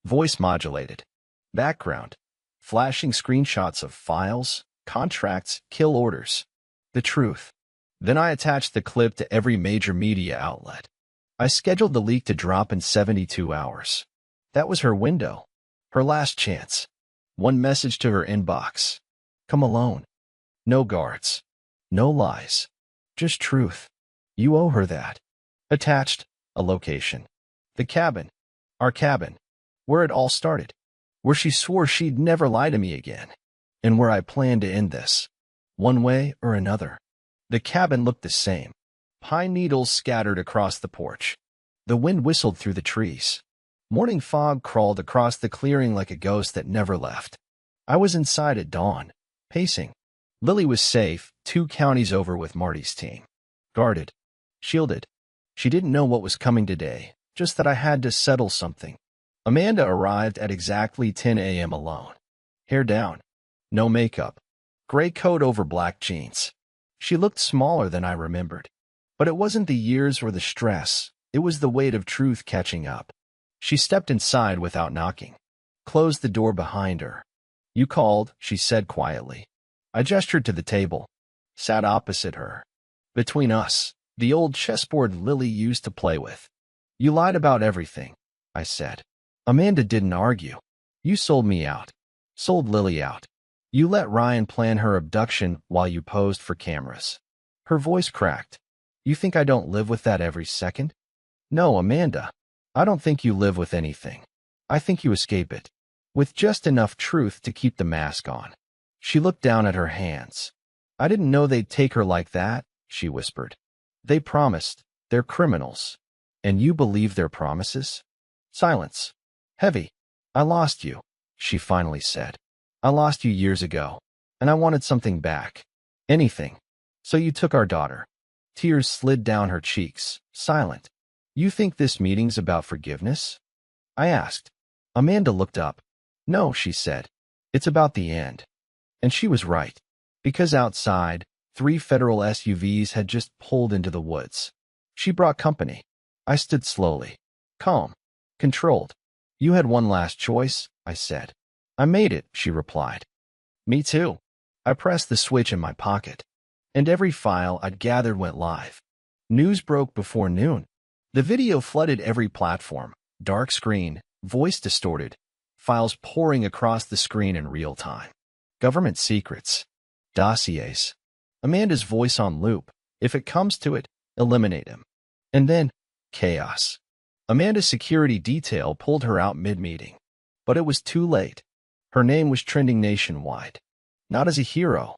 Voice modulated. Background. Flashing screenshots of files, contracts, kill orders. The truth. Then I attached the clip to every major media outlet. I scheduled the leak to drop in 72 hours. That was her window. Her last chance. One message to her inbox. Come alone. No guards. No lies. Just truth. You owe her that. Attached, a location. The cabin. Our cabin. Where it all started. Where she swore she'd never lie to me again. And where I planned to end this. One way or another. The cabin looked the same. Pine needles scattered across the porch. The wind whistled through the trees. Morning fog crawled across the clearing like a ghost that never left. I was inside at dawn, pacing. Lily was safe, 2 counties over with Marty's team. Guarded. Shielded. She didn't know what was coming today, just that I had to settle something. Amanda arrived at exactly 10 a.m. alone. Hair down. No makeup. Gray coat over black jeans. She looked smaller than I remembered. But it wasn't the years or the stress, it was the weight of truth catching up. She stepped inside without knocking. Closed the door behind her. You called, she said quietly. I gestured to the table. Sat opposite her. Between us, the old chessboard Lily used to play with. You lied about everything, I said. Amanda didn't argue. You sold me out. Sold Lily out. You let Ryan plan her abduction while you posed for cameras. Her voice cracked. You think I don't live with that every second? No, Amanda. I don't think you live with anything. I think you escape it. With just enough truth to keep the mask on. She looked down at her hands. I didn't know they'd take her like that, she whispered. They promised. They're criminals. And you believe their promises? Silence. Heavy. I lost you, she finally said. I lost you years ago. And I wanted something back. Anything. So you took our daughter. Tears slid down her cheeks, silent. You think this meeting's about forgiveness? I asked. Amanda looked up. No, she said. It's about the end. And she was right. Because outside, 3 federal SUVs had just pulled into the woods. She brought company. I stood slowly. Calm. Controlled. You had one last choice, I said. I made it, she replied. Me too. I pressed the switch in my pocket. And every file I'd gathered went live. News broke before noon. The video flooded every platform. Dark screen, voice distorted, files pouring across the screen in real time. Government secrets. Dossiers. Amanda's voice on loop. If it comes to it, eliminate him. And then, chaos. Amanda's security detail pulled her out mid-meeting. But it was too late. Her name was trending nationwide. Not as a hero,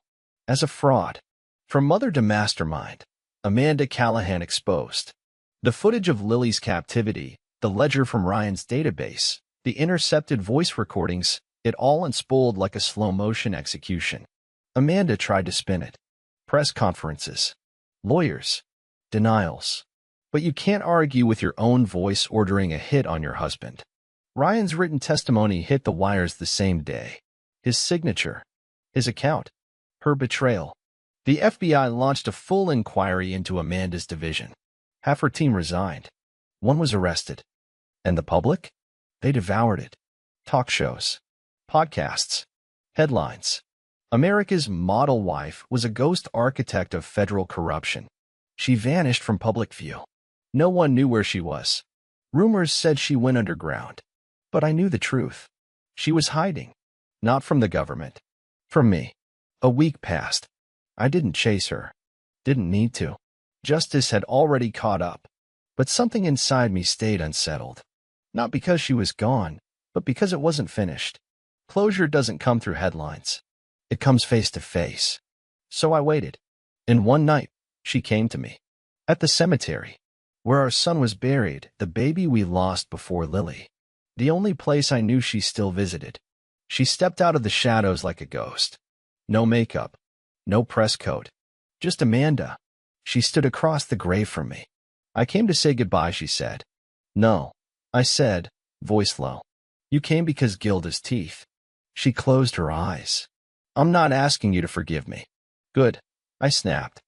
as a fraud. From mother to mastermind, Amanda Callahan exposed. The footage of Lily's captivity, the ledger from Ryan's database, the intercepted voice recordings, it all unspooled like a slow-motion execution. Amanda tried to spin it. Press conferences. Lawyers. Denials. But you can't argue with your own voice ordering a hit on your husband. Ryan's written testimony hit the wires the same day. His signature. His account. Her betrayal. The FBI launched a full inquiry into Amanda's division. Half her team resigned. One was arrested. And the public? They devoured it. Talk shows. Podcasts. Headlines. America's model wife was a ghost architect of federal corruption. She vanished from public view. No one knew where she was. Rumors said she went underground. But I knew the truth. She was hiding. Not from the government. From me. A week passed. I didn't chase her. Didn't need to. Justice had already caught up. But something inside me stayed unsettled. Not because she was gone, but because it wasn't finished. Closure doesn't come through headlines. It comes face to face. So I waited. And one night, she came to me. At the cemetery, where our son was buried, the baby we lost before Lily. The only place I knew she still visited. She stepped out of the shadows like a ghost. No makeup. No press coat. Just Amanda. She stood across the grave from me. I came to say goodbye, she said. No, I said, voice low. You came because Gilda's teeth. She closed her eyes. I'm not asking you to forgive me. Good, I snapped.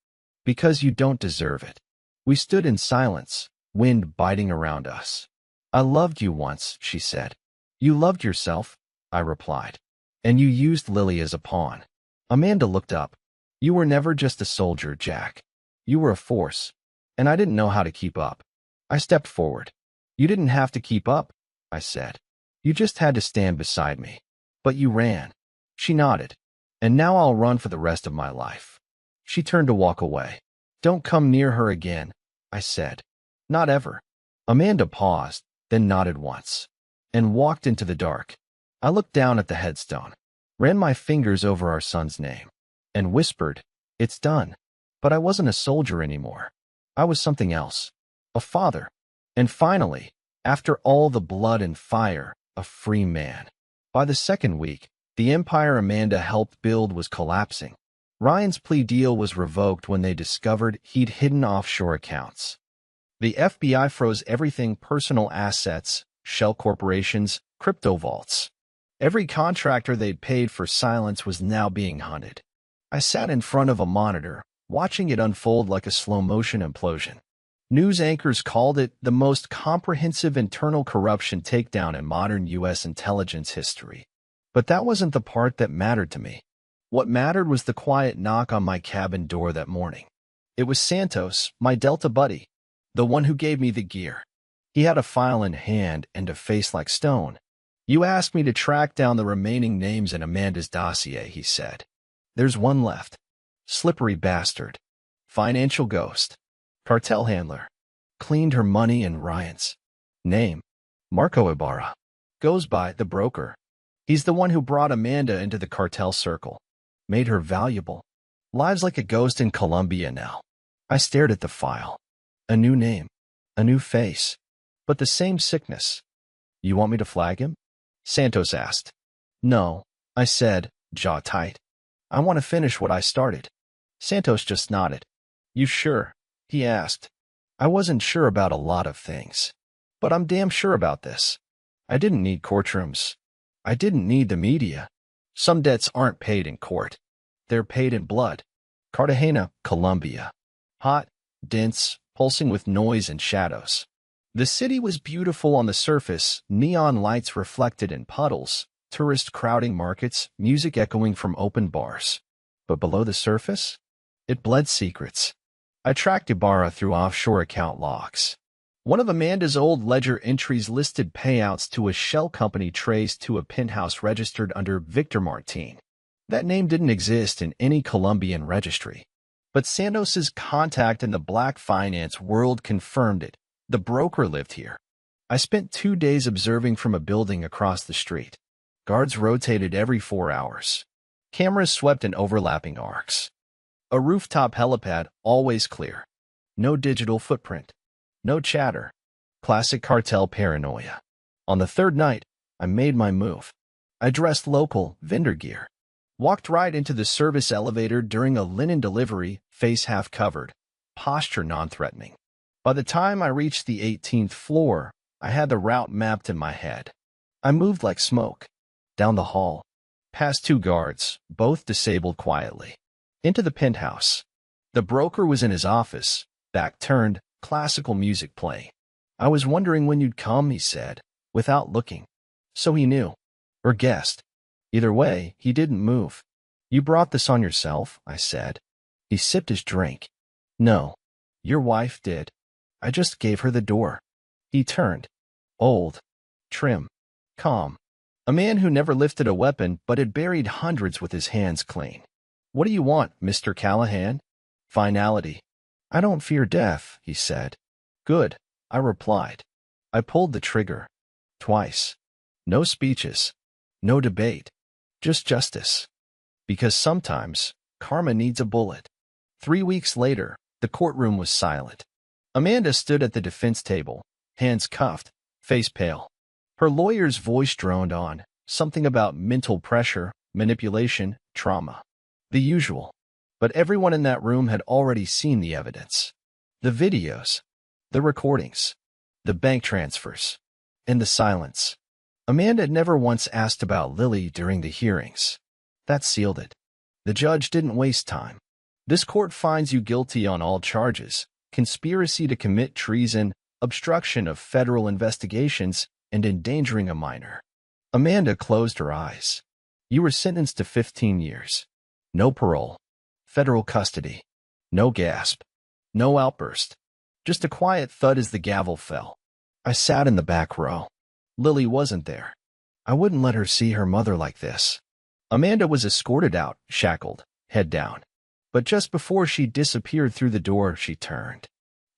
Because you don't deserve it. We stood in silence, wind biting around us. I loved you once, she said. You loved yourself, I replied. And you used Lily as a pawn. Amanda looked up. You were never just a soldier, Jack. You were a force. And I didn't know how to keep up. I stepped forward. You didn't have to keep up, I said. You just had to stand beside me. But you ran. She nodded. And now I'll run for the rest of my life. She turned to walk away. Don't come near her again, I said. Not ever. Amanda paused, then nodded once, and walked into the dark. I looked down at the headstone, ran my fingers over our son's name, and whispered, it's done. But I wasn't a soldier anymore. I was something else. A father. And finally, after all the blood and fire, a free man. By the second week, the empire Amanda helped build was collapsing. Ryan's plea deal was revoked when they discovered he'd hidden offshore accounts. The FBI froze everything: personal assets, shell corporations, crypto vaults. Every contractor they'd paid for silence was now being hunted. I sat in front of a monitor, watching it unfold like a slow-motion implosion. News anchors called it the most comprehensive internal corruption takedown in modern U.S. intelligence history. But that wasn't the part that mattered to me. What mattered was the quiet knock on my cabin door that morning. It was Santos, my Delta buddy, the one who gave me the gear. He had a file in hand and a face like stone. You asked me to track down the remaining names in Amanda's dossier, he said. There's one left. Slippery bastard. Financial ghost. Cartel handler. Cleaned her money and Ryan's. Name. Marco Ibarra. Goes by the broker. He's the one who brought Amanda into the cartel circle. Made her valuable. Lives like a ghost in Colombia now. I stared at the file. A new name. A new face. But the same sickness. You want me to flag him? Santos asked. No, I said, jaw tight. I want to finish what I started. Santos just nodded. You sure? He asked. I wasn't sure about a lot of things. But I'm damn sure about this. I didn't need courtrooms. I didn't need the media. Some debts aren't paid in court. They're paid in blood. Cartagena, Colombia. Hot, dense, pulsing with noise and shadows. The city was beautiful on the surface, neon lights reflected in puddles, tourists crowding markets, music echoing from open bars. But below the surface, it bled secrets. I tracked Ibarra through offshore account logs. One of Amanda's old ledger entries listed payouts to a shell company traced to a penthouse registered under Victor Martin. That name didn't exist in any Colombian registry. But Santos's contact in the black finance world confirmed it. The broker lived here. I spent 2 days observing from a building across the street. Guards rotated every 4 hours. Cameras swept in overlapping arcs. A rooftop helipad, always clear. No digital footprint. No chatter. Classic cartel paranoia. On the third night, I made my move. I dressed local, vendor gear. Walked right into the service elevator during a linen delivery, face half covered, posture non-threatening. By the time I reached the 18th floor, I had the route mapped in my head. I moved like smoke. Down the hall. Past 2 guards, both disabled quietly. Into the penthouse. The broker was in his office, back turned, classical music playing. I was wondering when you'd come, he said, without looking. So he knew. Or guessed. Either way, he didn't move. You brought this on yourself, I said. He sipped his drink. No. Your wife did. I just gave her the door. He turned. Old. Trim. Calm. A man who never lifted a weapon but had buried hundreds with his hands clean. "What do you want, Mr. Callahan?" "Finality." "I don't fear death," he said. "Good," I replied. I pulled the trigger. Twice. No speeches. No debate. Just justice. Because sometimes, karma needs a bullet. 3 weeks later, the courtroom was silent. Amanda stood at the defense table, hands cuffed, face pale. Her lawyer's voice droned on, something about mental pressure, manipulation, trauma. The usual. But everyone in that room had already seen the evidence. The videos. The recordings. The bank transfers. And the silence. Amanda had never once asked about Lily during the hearings. That sealed it. The judge didn't waste time. "This court finds you guilty on all charges: conspiracy to commit treason, obstruction of federal investigations, and endangering a minor." Amanda closed her eyes. "You were sentenced to 15 years. No parole. Federal custody." No gasp. No outburst. Just a quiet thud as the gavel fell. I sat in the back row. Lily wasn't there. I wouldn't let her see her mother like this. Amanda was escorted out, shackled, head down. But just before she disappeared through the door, she turned.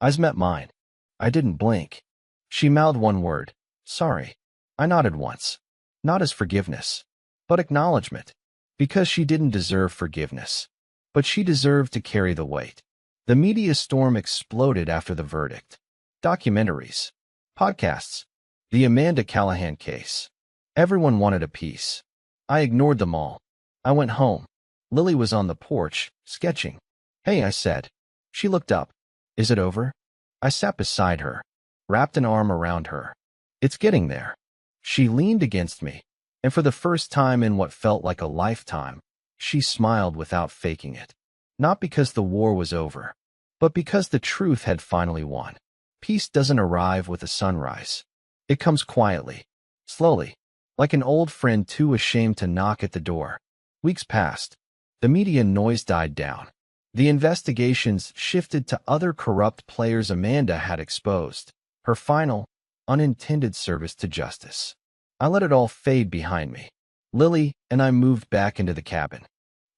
Eyes met mine. I didn't blink. She mouthed one word: "Sorry." I nodded once. Not as forgiveness, but acknowledgement. Because she didn't deserve forgiveness. But she deserved to carry the weight. The media storm exploded after the verdict. Documentaries. Podcasts. The Amanda Callahan case. Everyone wanted a piece. I ignored them all. I went home. Lily was on the porch, sketching. "Hey," I said. She looked up. "Is it over?" I sat beside her, wrapped an arm around her. "It's getting there." She leaned against me, and for the first time in what felt like a lifetime, she smiled without faking it. Not because the war was over, but because the truth had finally won. Peace doesn't arrive with a sunrise. It comes quietly, slowly, like an old friend too ashamed to knock at the door. Weeks passed. The media noise died down. The investigations shifted to other corrupt players Amanda had exposed. Her final, unintended service to justice. I let it all fade behind me. Lily and I moved back into the cabin.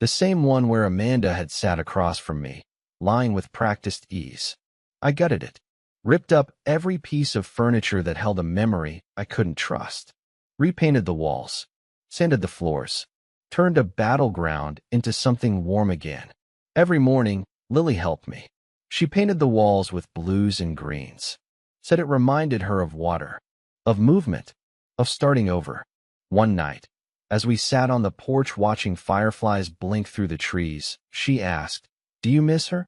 The same one where Amanda had sat across from me, lying with practiced ease. I gutted it. Ripped up every piece of furniture that held a memory I couldn't trust. Repainted the walls. Sanded the floors. Turned a battleground into something warm again. Every morning, Lily helped me. She painted the walls with blues and greens. Said it reminded her of water, of movement, of starting over. One night, as we sat on the porch watching fireflies blink through the trees, she asked, "Do you miss her?"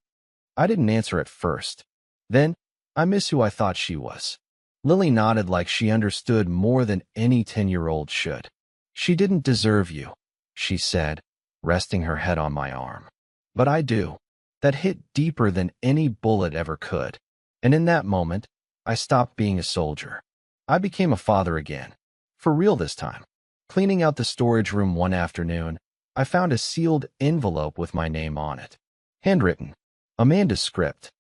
I didn't answer at first. Then, "I miss who I thought she was." Lily nodded like she understood more than any 10-year-old should. "She didn't deserve you," she said, resting her head on my arm. "But I do." That hit deeper than any bullet ever could. And in that moment, I stopped being a soldier. I became a father again. For real this time. Cleaning out the storage room one afternoon, I found a sealed envelope with my name on it. Handwritten. Amanda's script.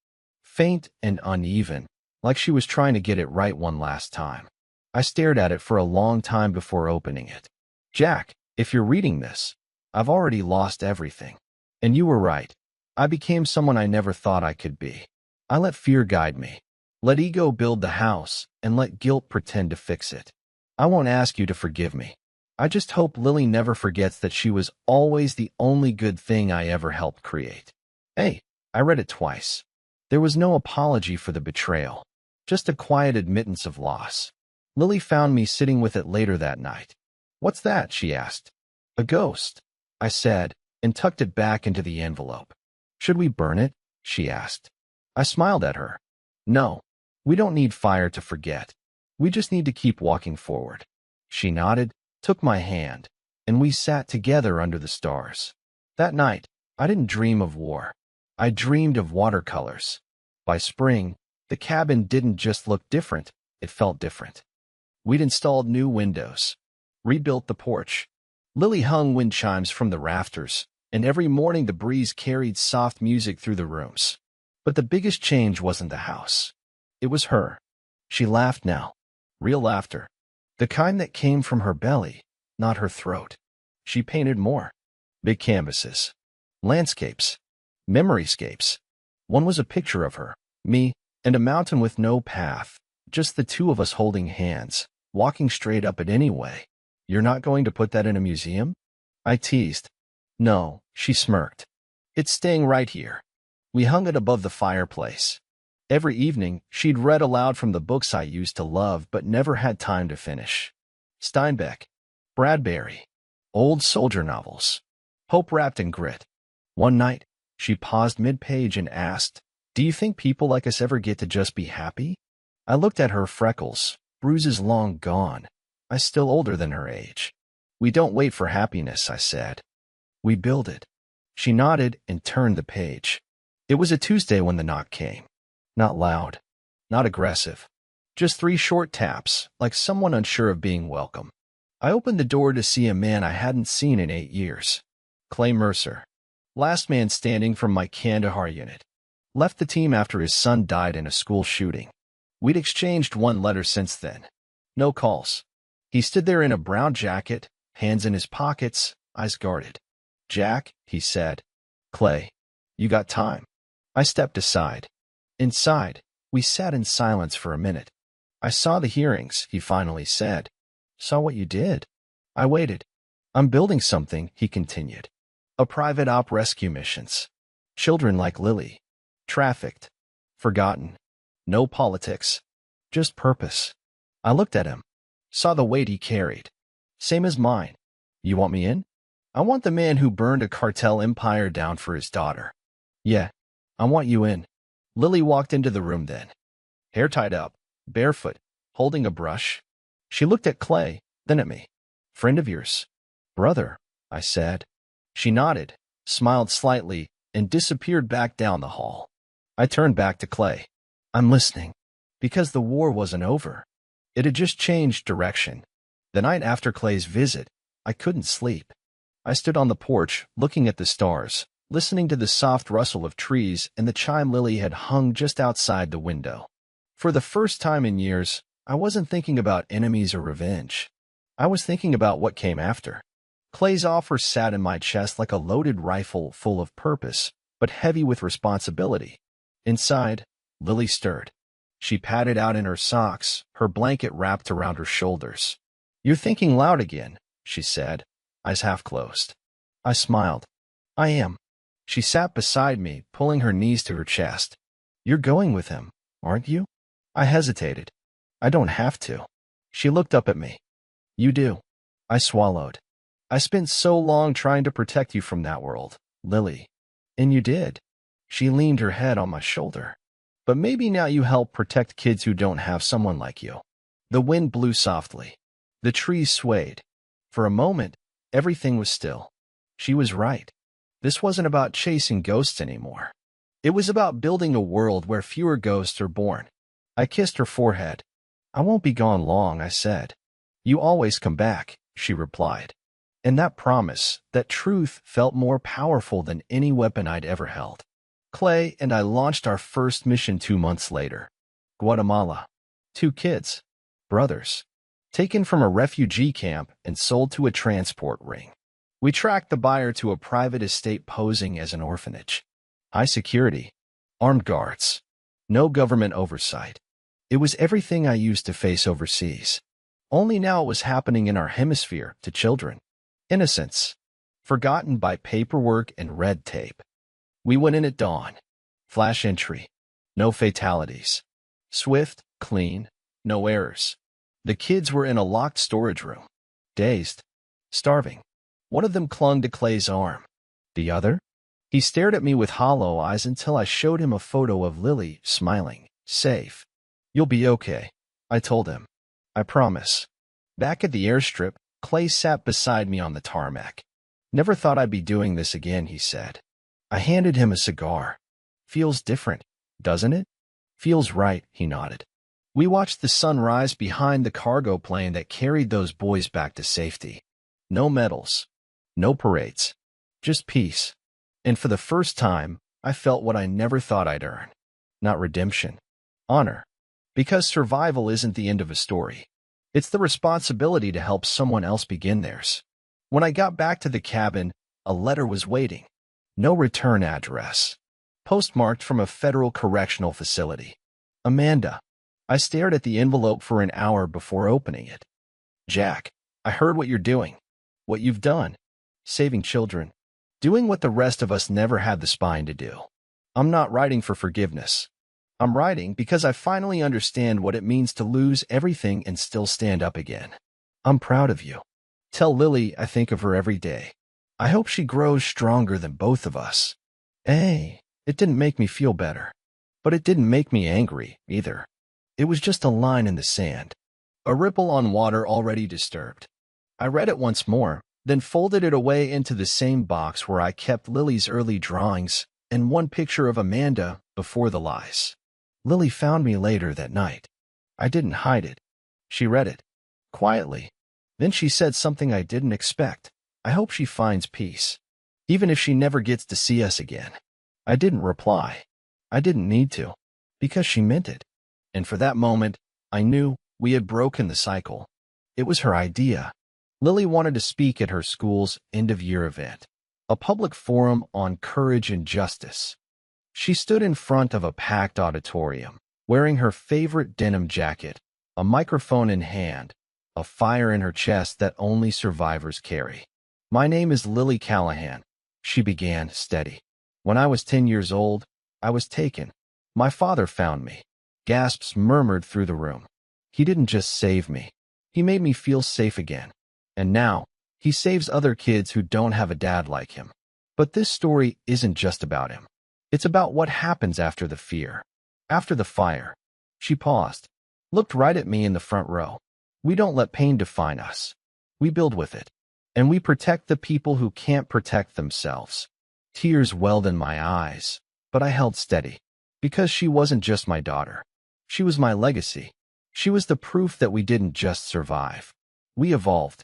Faint and uneven, like she was trying to get it right one last time. I stared at it for a long time before opening it. "Jack, if you're reading this, I've already lost everything. And you were right. I became someone I never thought I could be. I let fear guide me. Let ego build the house, and let guilt pretend to fix it. I won't ask you to forgive me. I just hope Lily never forgets that she was always the only good thing I ever helped create." Hey, I read it twice. There was no apology for the betrayal, just a quiet admittance of loss. Lily found me sitting with it later that night. "What's that?" she asked. "A ghost," I said, and tucked it back into the envelope. "Should we burn it?" she asked. I smiled at her. "No, we don't need fire to forget. We just need to keep walking forward." She nodded, took my hand, and we sat together under the stars. That night, I didn't dream of war. I dreamed of watercolors. By spring, the cabin didn't just look different, it felt different. We'd installed new windows, rebuilt the porch. Lily hung wind chimes from the rafters, and every morning the breeze carried soft music through the rooms. But the biggest change wasn't the house. It was her. She laughed now. Real laughter. The kind that came from her belly, not her throat. She painted more. Big canvases. Landscapes. Memoryscapes. One was a picture of her, me, and a mountain with no path, just the two of us holding hands, walking straight up it anyway. You're not going to put that in a museum? I teased. No, she smirked. It's staying right here. We hung it above the fireplace. Every evening, she'd read aloud from the books I used to love but never had time to finish. Steinbeck, Bradbury, old soldier novels, hope wrapped in grit. One night, she paused mid-page and asked, "Do you think people like us ever get to just be happy?" I looked at her freckles, bruises long gone. I still older than her age. We don't wait for happiness, I said. We build it. She nodded and turned the page. It was a Tuesday when the knock came. Not loud, not aggressive. Just 3 short taps, like someone unsure of being welcome. I opened the door to see a man I hadn't seen in 8 years. Clay Mercer. Last man standing from my Kandahar unit. Left the team after his son died in a school shooting. We'd exchanged 1 letter since then. No calls. He stood there in a brown jacket, hands in his pockets, eyes guarded. "Jack," he said. "Clay, you got time?" I stepped aside. Inside, we sat in silence for a minute. "I saw the hearings," he finally said. "Saw what you did." I waited. "I'm building something," he continued. "A private op rescue missions. Children like Lily. Trafficked. Forgotten. No politics. Just purpose." I looked at him. Saw the weight he carried. Same as mine. "You want me in?" "I want the man who burned a cartel empire down for his daughter." "Yeah, I want you in." Lily walked into the room then. Hair tied up, barefoot, holding a brush. She looked at Clay, then at me. "Friend of yours?" "Brother," I said. She nodded, smiled slightly, and disappeared back down the hall. I turned back to Clay. "I'm listening." Because the war wasn't over. It had just changed direction. The night after Clay's visit, I couldn't sleep. I stood on the porch, looking at the stars, listening to the soft rustle of trees and the chime Lily had hung just outside the window. For the first time in years, I wasn't thinking about enemies or revenge. I was thinking about what came after. Clay's offer sat in my chest like a loaded rifle full of purpose, but heavy with responsibility. Inside, Lily stirred. She patted out in her socks, her blanket wrapped around her shoulders. "You're thinking loud again," she said, eyes half closed. I smiled. "I am." She sat beside me, pulling her knees to her chest. "You're going with him, aren't you?" I hesitated. "I don't have to." She looked up at me. "You do." I swallowed. "I spent so long trying to protect you from that world, Lily." "And you did." She leaned her head on my shoulder. "But maybe now you help protect kids who don't have someone like you." The wind blew softly. The trees swayed. For a moment, everything was still. She was right. This wasn't about chasing ghosts anymore. It was about building a world where fewer ghosts are born. I kissed her forehead. "I won't be gone long," I said. "You always come back," she replied. And that promise, that truth, felt more powerful than any weapon I'd ever held. Clay and I launched our first mission 2 months later. Guatemala. 2 kids. Brothers. Taken from a refugee camp and sold to a transport ring. We tracked the buyer to a private estate posing as an orphanage. High security. Armed guards. No government oversight. It was everything I used to face overseas. Only now it was happening in our hemisphere to children. Innocence. Forgotten by paperwork and red tape. We went in at dawn. Flash entry. No fatalities. Swift, clean, no errors. The kids were in a locked storage room. Dazed. Starving. One of them clung to Clay's arm. The other? He stared at me with hollow eyes until I showed him a photo of Lily, smiling. Safe. "You'll be okay," I told him. "I promise." Back at the airstrip, Clay sat beside me on the tarmac. "Never thought I'd be doing this again," he said. I handed him a cigar. "Feels different, doesn't it?" "Feels right," he nodded. We watched the sun rise behind the cargo plane that carried those boys back to safety. No medals. No parades. Just peace. And for the first time, I felt what I never thought I'd earn. Not redemption. Honor. Because survival isn't the end of a story. It's the responsibility to help someone else begin theirs. When I got back to the cabin, a letter was waiting. No return address. Postmarked from a federal correctional facility. Amanda. I stared at the envelope for an hour before opening it. Jack, I heard what you're doing. What you've done. Saving children. Doing what the rest of us never had the spine to do. I'm not writing for forgiveness. I'm writing because I finally understand what it means to lose everything and still stand up again. I'm proud of you. Tell Lily I think of her every day. I hope she grows stronger than both of us. Hey, it didn't make me feel better. But it didn't make me angry, either. It was just a line in the sand. A ripple on water already disturbed. I read it once more, then folded it away into the same box where I kept Lily's early drawings and one picture of Amanda before the lies. Lily found me later that night. I didn't hide it. She read it. Quietly. Then she said something I didn't expect. I hope she finds peace. Even if she never gets to see us again. I didn't reply. I didn't need to. Because she meant it. And for that moment, I knew we had broken the cycle. It was her idea. Lily wanted to speak at her school's end-of-year event. A public forum on courage and justice. She stood in front of a packed auditorium, wearing her favorite denim jacket, a microphone in hand, a fire in her chest that only survivors carry. My name is Lily Callahan, she began, steady. When I was 10 years old, I was taken. My father found me. Gasps murmured through the room. He didn't just save me. He made me feel safe again. And now, he saves other kids who don't have a dad like him. But this story isn't just about him. It's about what happens after the fear. After the fire. She paused, looked right at me in the front row. We don't let pain define us. We build with it. And we protect the people who can't protect themselves. Tears welled in my eyes, but I held steady. Because she wasn't just my daughter. She was my legacy. She was the proof that we didn't just survive. We evolved.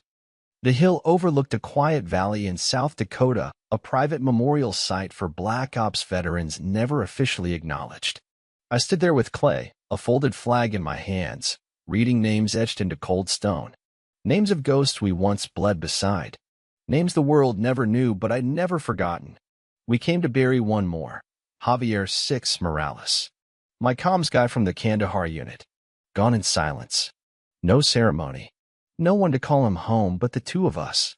The hill overlooked a quiet valley in South Dakota, a private memorial site for Black Ops veterans never officially acknowledged. I stood there with clay, a folded flag in my hands, reading names etched into cold stone. Names of ghosts we once bled beside. Names the world never knew, but I'd never forgotten. We came to bury one more, Javier 6 Morales. My comms guy from the Kandahar unit. Gone in silence. No ceremony. No one to call him home but the two of us.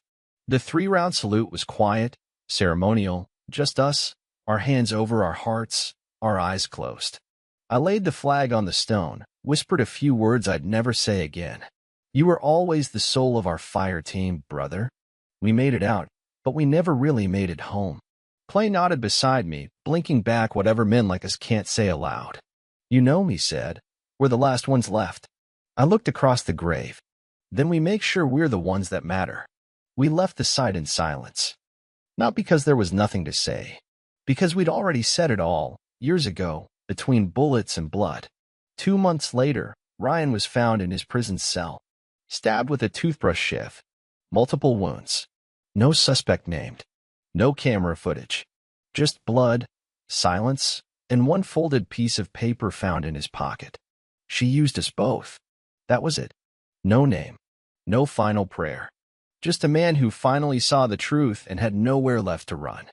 The 3-round salute was quiet, ceremonial, just us, our hands over our hearts, our eyes closed. I laid the flag on the stone, whispered a few words I'd never say again. You were always the soul of our fire team, brother. We made it out, but we never really made it home. Clay nodded beside me, blinking back whatever men like us can't say aloud. You know, he said, we're the last ones left. I looked across the grave. Then we make sure we're the ones that matter. We left the site in silence. Not because there was nothing to say. Because we'd already said it all, years ago, between bullets and blood. 2 months later, Ryan was found in his prison cell. Stabbed with a toothbrush sheath. Multiple wounds. No suspect named. No camera footage. Just blood, silence, and one folded piece of paper found in his pocket. She used us both. That was it. No name. No final prayer. Just a man who finally saw the truth and had nowhere left to run.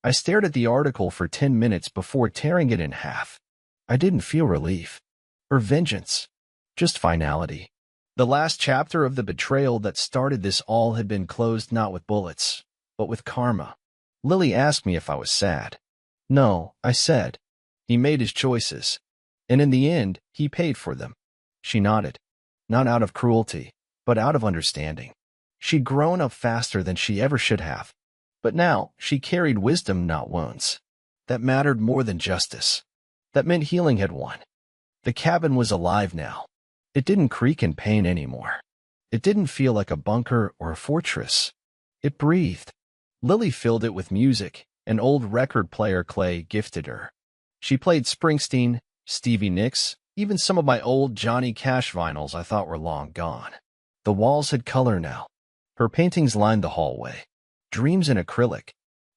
I stared at the article for 10 minutes before tearing it in half. I didn't feel relief. Or vengeance. Just finality. The last chapter of the betrayal that started this all had been closed not with bullets, but with karma. Lily asked me if I was sad. No, I said. He made his choices. And in the end, he paid for them. She nodded. Not out of cruelty, but out of understanding. She'd grown up faster than she ever should have. But now, she carried wisdom, not wounds. That mattered more than justice. That meant healing had won. The cabin was alive now. It didn't creak in pain anymore. It didn't feel like a bunker or a fortress. It breathed. Lily filled it with music, an old record player Clay gifted her. She played Springsteen, Stevie Nicks, even some of my old Johnny Cash vinyls I thought were long gone. The walls had color now. Her paintings lined the hallway. Dreams in acrylic.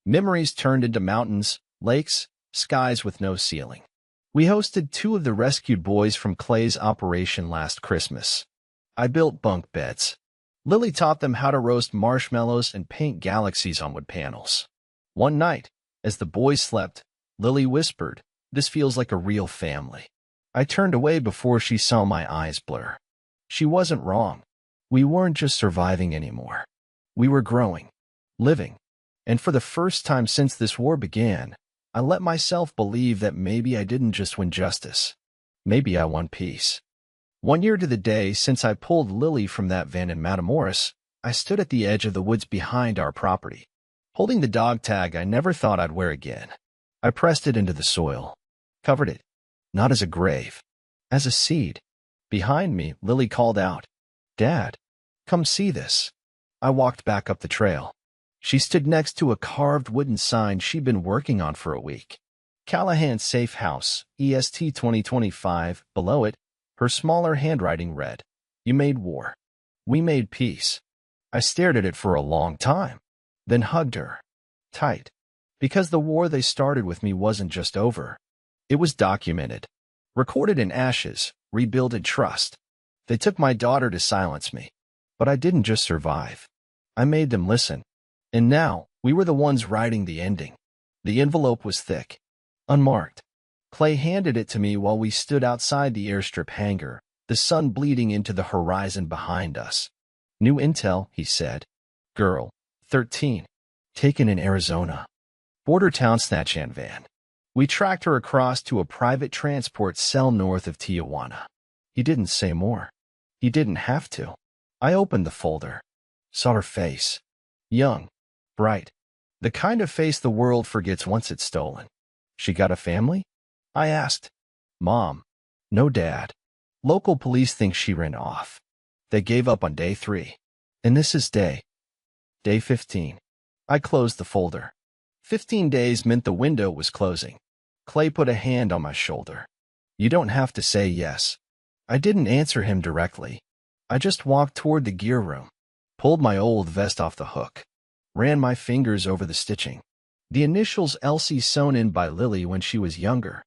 Memories turned into mountains, lakes, skies with no ceiling. We hosted 2 of the rescued boys from Clay's operation last Christmas. I built bunk beds. Lily taught them how to roast marshmallows and paint galaxies on wood panels. One night, as the boys slept, Lily whispered, "This feels like a real family." I turned away before she saw my eyes blur. She wasn't wrong. We weren't just surviving anymore. We were growing, living. And for the first time since this war began, I let myself believe that maybe I didn't just win justice. Maybe I won peace. 1 year to the day since I pulled Lily from that van in Matamoros, I stood at the edge of the woods behind our property, holding the dog tag I never thought I'd wear again. I pressed it into the soil, covered it, not as a grave, as a seed. Behind me, Lily called out, "Dad, come see this." I walked back up the trail. She stood next to a carved wooden sign she'd been working on for a week. Callahan Safe House, EST 2025, below it, her smaller handwriting read, "You made war. We made peace." I stared at it for a long time, then hugged her, tight, because the war they started with me wasn't just over. It was documented, recorded in ashes, rebuilt in trust. They took my daughter to silence me, but I didn't just survive. I made them listen. And now, we were the ones writing the ending. The envelope was thick, unmarked. Clay handed it to me while we stood outside the airstrip hangar, the sun bleeding into the horizon behind us. "New intel," he said. "Girl, 13, taken in Arizona. Border town snatchan van. We tracked her across to a private transport cell north of Tijuana." He didn't say more. He didn't have to. I opened the folder, saw her face. Young, bright. The kind of face the world forgets once it's stolen. "She got a family?" I asked. "Mom. No dad. Local police think she ran off. They gave up on day 3. And this is day 15. I closed the folder. 15 days meant the window was closing. Clay put a hand on my shoulder. "You don't have to say yes." I didn't answer him directly. I just walked toward the gear room, pulled my old vest off the hook, ran my fingers over the stitching. The initials Elsie sewn in by Lily when she was younger.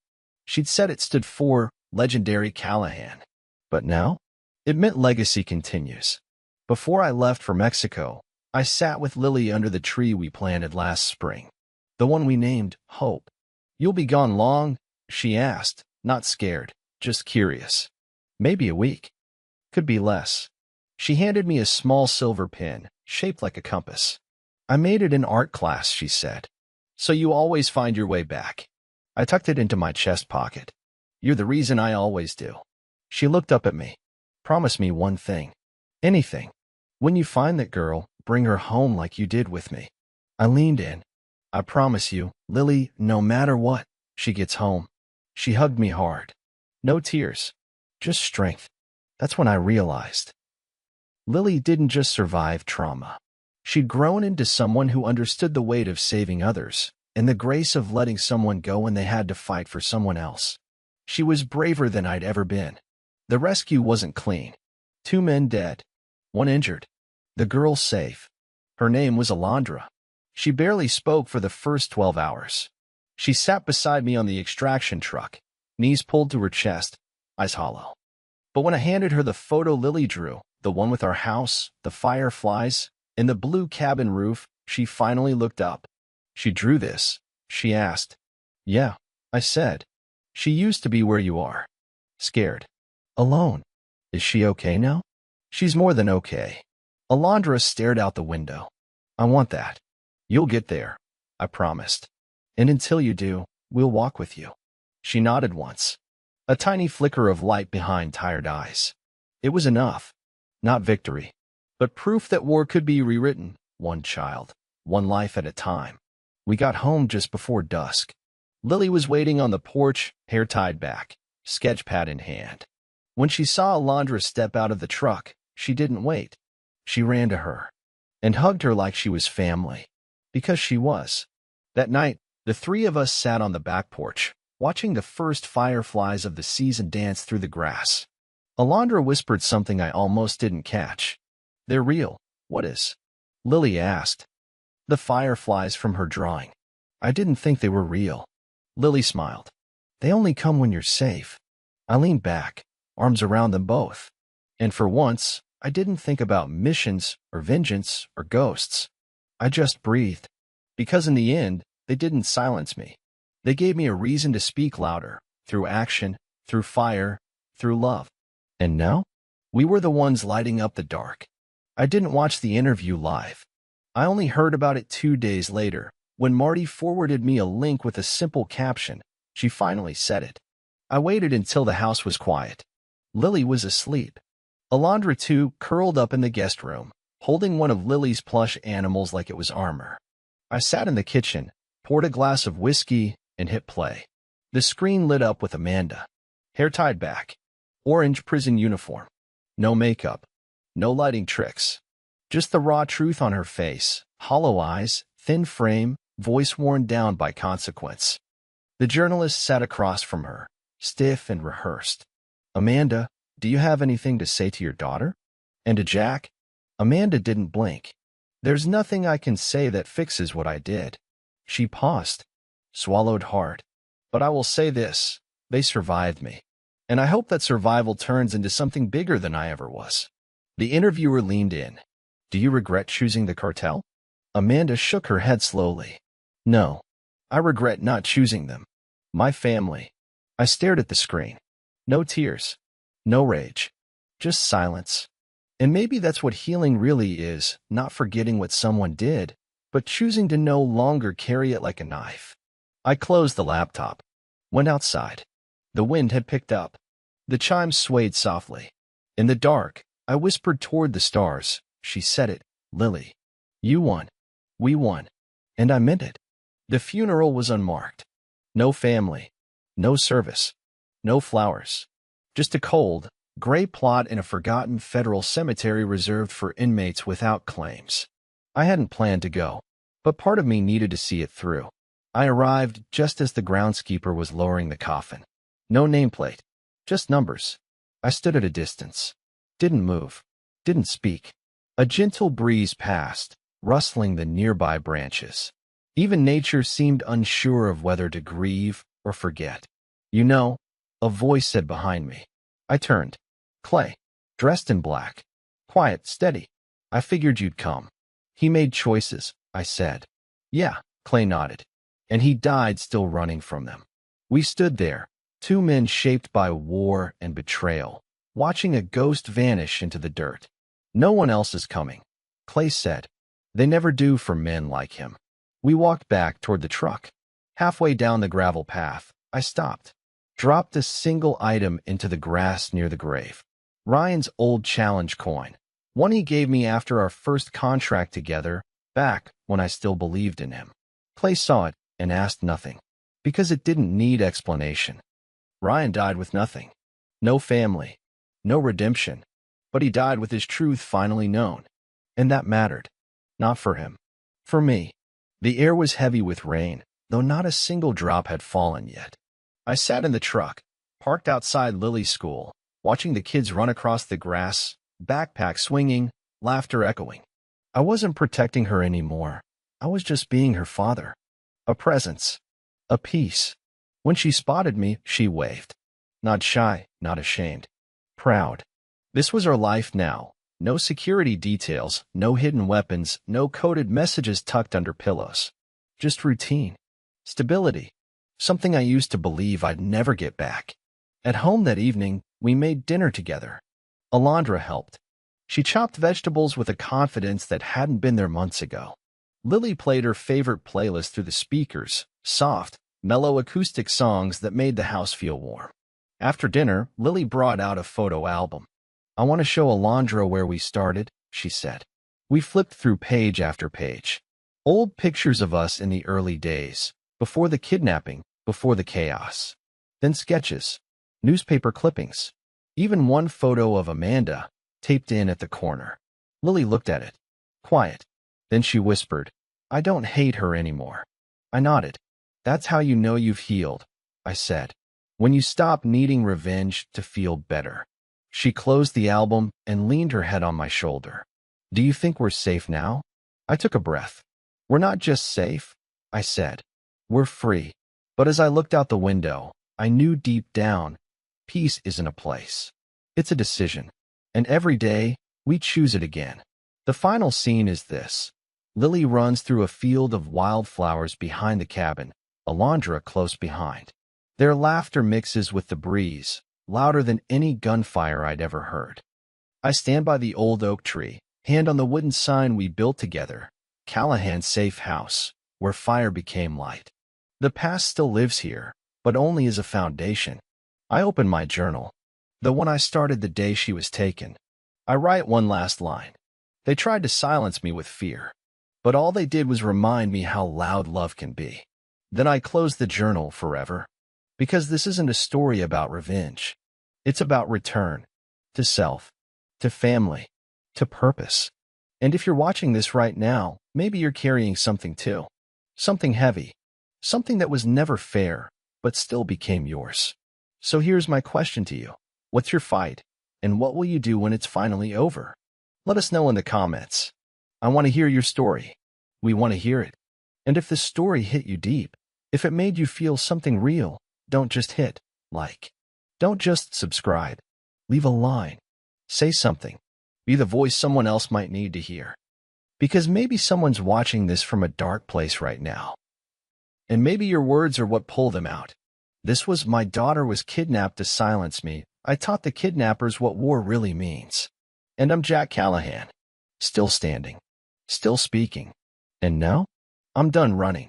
She'd said it stood for Legendary Callahan. But now, it meant Legacy Continues. Before I left for Mexico, I sat with Lily under the tree we planted last spring, the one we named Hope. "You'll be gone long?" she asked, not scared, just curious. "Maybe a week. Could be less." She handed me a small silver pin, shaped like a compass. "I made it in art class," she said. "So you always find your way back." I tucked it into my chest pocket. "You're the reason I always do." She looked up at me. "Promise me one thing. Anything. When you find that girl, bring her home like you did with me." I leaned in. "I promise you, Lily, no matter what, she gets home." She hugged me hard. No tears. Just strength. That's when I realized. Lily didn't just survive trauma. She'd grown into someone who understood the weight of saving others and the grace of letting someone go when they had to fight for someone else. She was braver than I'd ever been. The rescue wasn't clean. 2 men dead, 1 injured. The girl safe. Her name was Alondra. She barely spoke for the first 12 hours. She sat beside me on the extraction truck, knees pulled to her chest, eyes hollow. But when I handed her the photo Lily drew, the one with our house, the fireflies, and the blue cabin roof, she finally looked up. "She drew this?" she asked. "Yeah," I said. "She used to be where you are. Scared. Alone. Is she okay now?" "She's more than okay." Alondra stared out the window. "I want that." "You'll get there," I promised. "And until you do, we'll walk with you." She nodded once. A tiny flicker of light behind tired eyes. It was enough. Not victory, but proof that war could be rewritten, one child, one life at a time. We got home just before dusk. Lily was waiting on the porch, hair tied back, sketch pad in hand. When she saw Alondra step out of the truck, she didn't wait. She ran to her and hugged her like she was family, because she was. That night, the 3 of us sat on the back porch, watching the first fireflies of the season dance through the grass. Alondra whispered something I almost didn't catch. "They're real." "What is?" Lily asked. "The fireflies from her drawing." I didn't think they were real. Lily smiled. "They only come when you're safe." I leaned back, arms around them both. And for once, I didn't think about missions or vengeance or ghosts. I just breathed. Because in the end, they didn't silence me. They gave me a reason to speak louder, through action, through fire, through love. And now? We were the ones lighting up the dark. I didn't watch the interview live. I only heard about it 2 days later, when Marty forwarded me a link with a simple caption. She finally said it. I waited until the house was quiet. Lily was asleep. Alondra, too, curled up in the guest room, holding one of Lily's plush animals like it was armor. I sat in the kitchen, poured a glass of whiskey, and hit play. The screen lit up with Amanda. Hair tied back. Orange prison uniform. No makeup. No lighting tricks. Just the raw truth on her face, hollow eyes, thin frame, voice worn down by consequence. The journalist sat across from her, stiff and rehearsed. Amanda, do you have anything to say to your daughter? And to Jack? Amanda didn't blink. There's nothing I can say that fixes what I did. She paused, swallowed hard. But I will say this, they survived me. And I hope that survival turns into something bigger than I ever was. The interviewer leaned in. Do you regret choosing the cartel? Amanda shook her head slowly. No, I regret not choosing them. My family. I stared at the screen. No tears. No rage. Just silence. And maybe that's what healing really is, not forgetting what someone did, but choosing to no longer carry it like a knife. I closed the laptop. Went outside. The wind had picked up. The chimes swayed softly. In the dark, I whispered toward the stars. She said it. Lily. You won. We won. And I meant it. The funeral was unmarked. No family. No service. No flowers. Just a cold, gray plot in a forgotten federal cemetery reserved for inmates without claims. I hadn't planned to go, but part of me needed to see it through. I arrived just as the groundskeeper was lowering the coffin. No nameplate. Just numbers. I stood at a distance. Didn't move. Didn't speak. A gentle breeze passed, rustling the nearby branches. Even nature seemed unsure of whether to grieve or forget. You know, a voice said behind me. I turned. Clay, dressed in black. Quiet, steady. I figured you'd come. He made choices, I said. Yeah, Clay nodded. And he died still running from them. We stood there, two men shaped by war and betrayal, watching a ghost vanish into the dirt. No one else is coming, Clay said. They never do for men like him. We walked back toward the truck. Halfway down the gravel path, I stopped. Dropped a single item into the grass near the grave. Ryan's old challenge coin. One he gave me after our first contract together, back when I still believed in him. Clay saw it and asked nothing, because it didn't need explanation. Ryan died with nothing. No family. No redemption. But he died with his truth finally known. And that mattered. Not for him. For me. The air was heavy with rain, though not a single drop had fallen yet. I sat in the truck, parked outside Lily's school, watching the kids run across the grass, backpack swinging, laughter echoing. I wasn't protecting her anymore. I was just being her father. A presence. A peace. When she spotted me, she waved. Not shy, not ashamed. Proud. This was her life now. No security details, no hidden weapons, no coded messages tucked under pillows. Just routine. Stability. Something I used to believe I'd never get back. At home that evening, we made dinner together. Alondra helped. She chopped vegetables with a confidence that hadn't been there months ago. Lily played her favorite playlist through the speakers, soft, mellow acoustic songs that made the house feel warm. After dinner, Lily brought out a photo album. I want to show Alondra where we started, she said. We flipped through page after page. Old pictures of us in the early days, before the kidnapping, before the chaos. Then sketches, newspaper clippings, even one photo of Amanda, taped in at the corner. Lily looked at it. Quiet. Then she whispered, I don't hate her anymore. I nodded. That's how you know you've healed, I said. When you stop needing revenge to feel better. She closed the album and leaned her head on my shoulder. Do you think we're safe now? I took a breath. We're not just safe, I said. We're free. But as I looked out the window, I knew deep down, peace isn't a place. It's a decision. And every day, we choose it again. The final scene is this. Lily runs through a field of wildflowers behind the cabin, Alondra close behind. Their laughter mixes with the breeze, louder than any gunfire I'd ever heard. I stand by the old oak tree, hand on the wooden sign we built together, Callahan's safe house, where fire became light. The past still lives here, but only as a foundation. I open my journal, the one I started the day she was taken. I write one last line. They tried to silence me with fear, but all they did was remind me how loud love can be. Then I close the journal forever, because this isn't a story about revenge. It's about return, to self, to family, to purpose. And if you're watching this right now, maybe you're carrying something too. Something heavy. Something that was never fair, but still became yours. So here's my question to you. What's your fight? And what will you do when it's finally over? Let us know in the comments. I want to hear your story. We want to hear it. And if this story hit you deep, if it made you feel something real, don't just hit like. Don't just subscribe. Leave a line. Say something. Be the voice someone else might need to hear. Because maybe someone's watching this from a dark place right now. And maybe your words are what pull them out. This was My Daughter Was Kidnapped to Silence Me. I taught the kidnappers what war really means. And I'm Jack Callahan. Still standing. Still speaking. And now, I'm done running.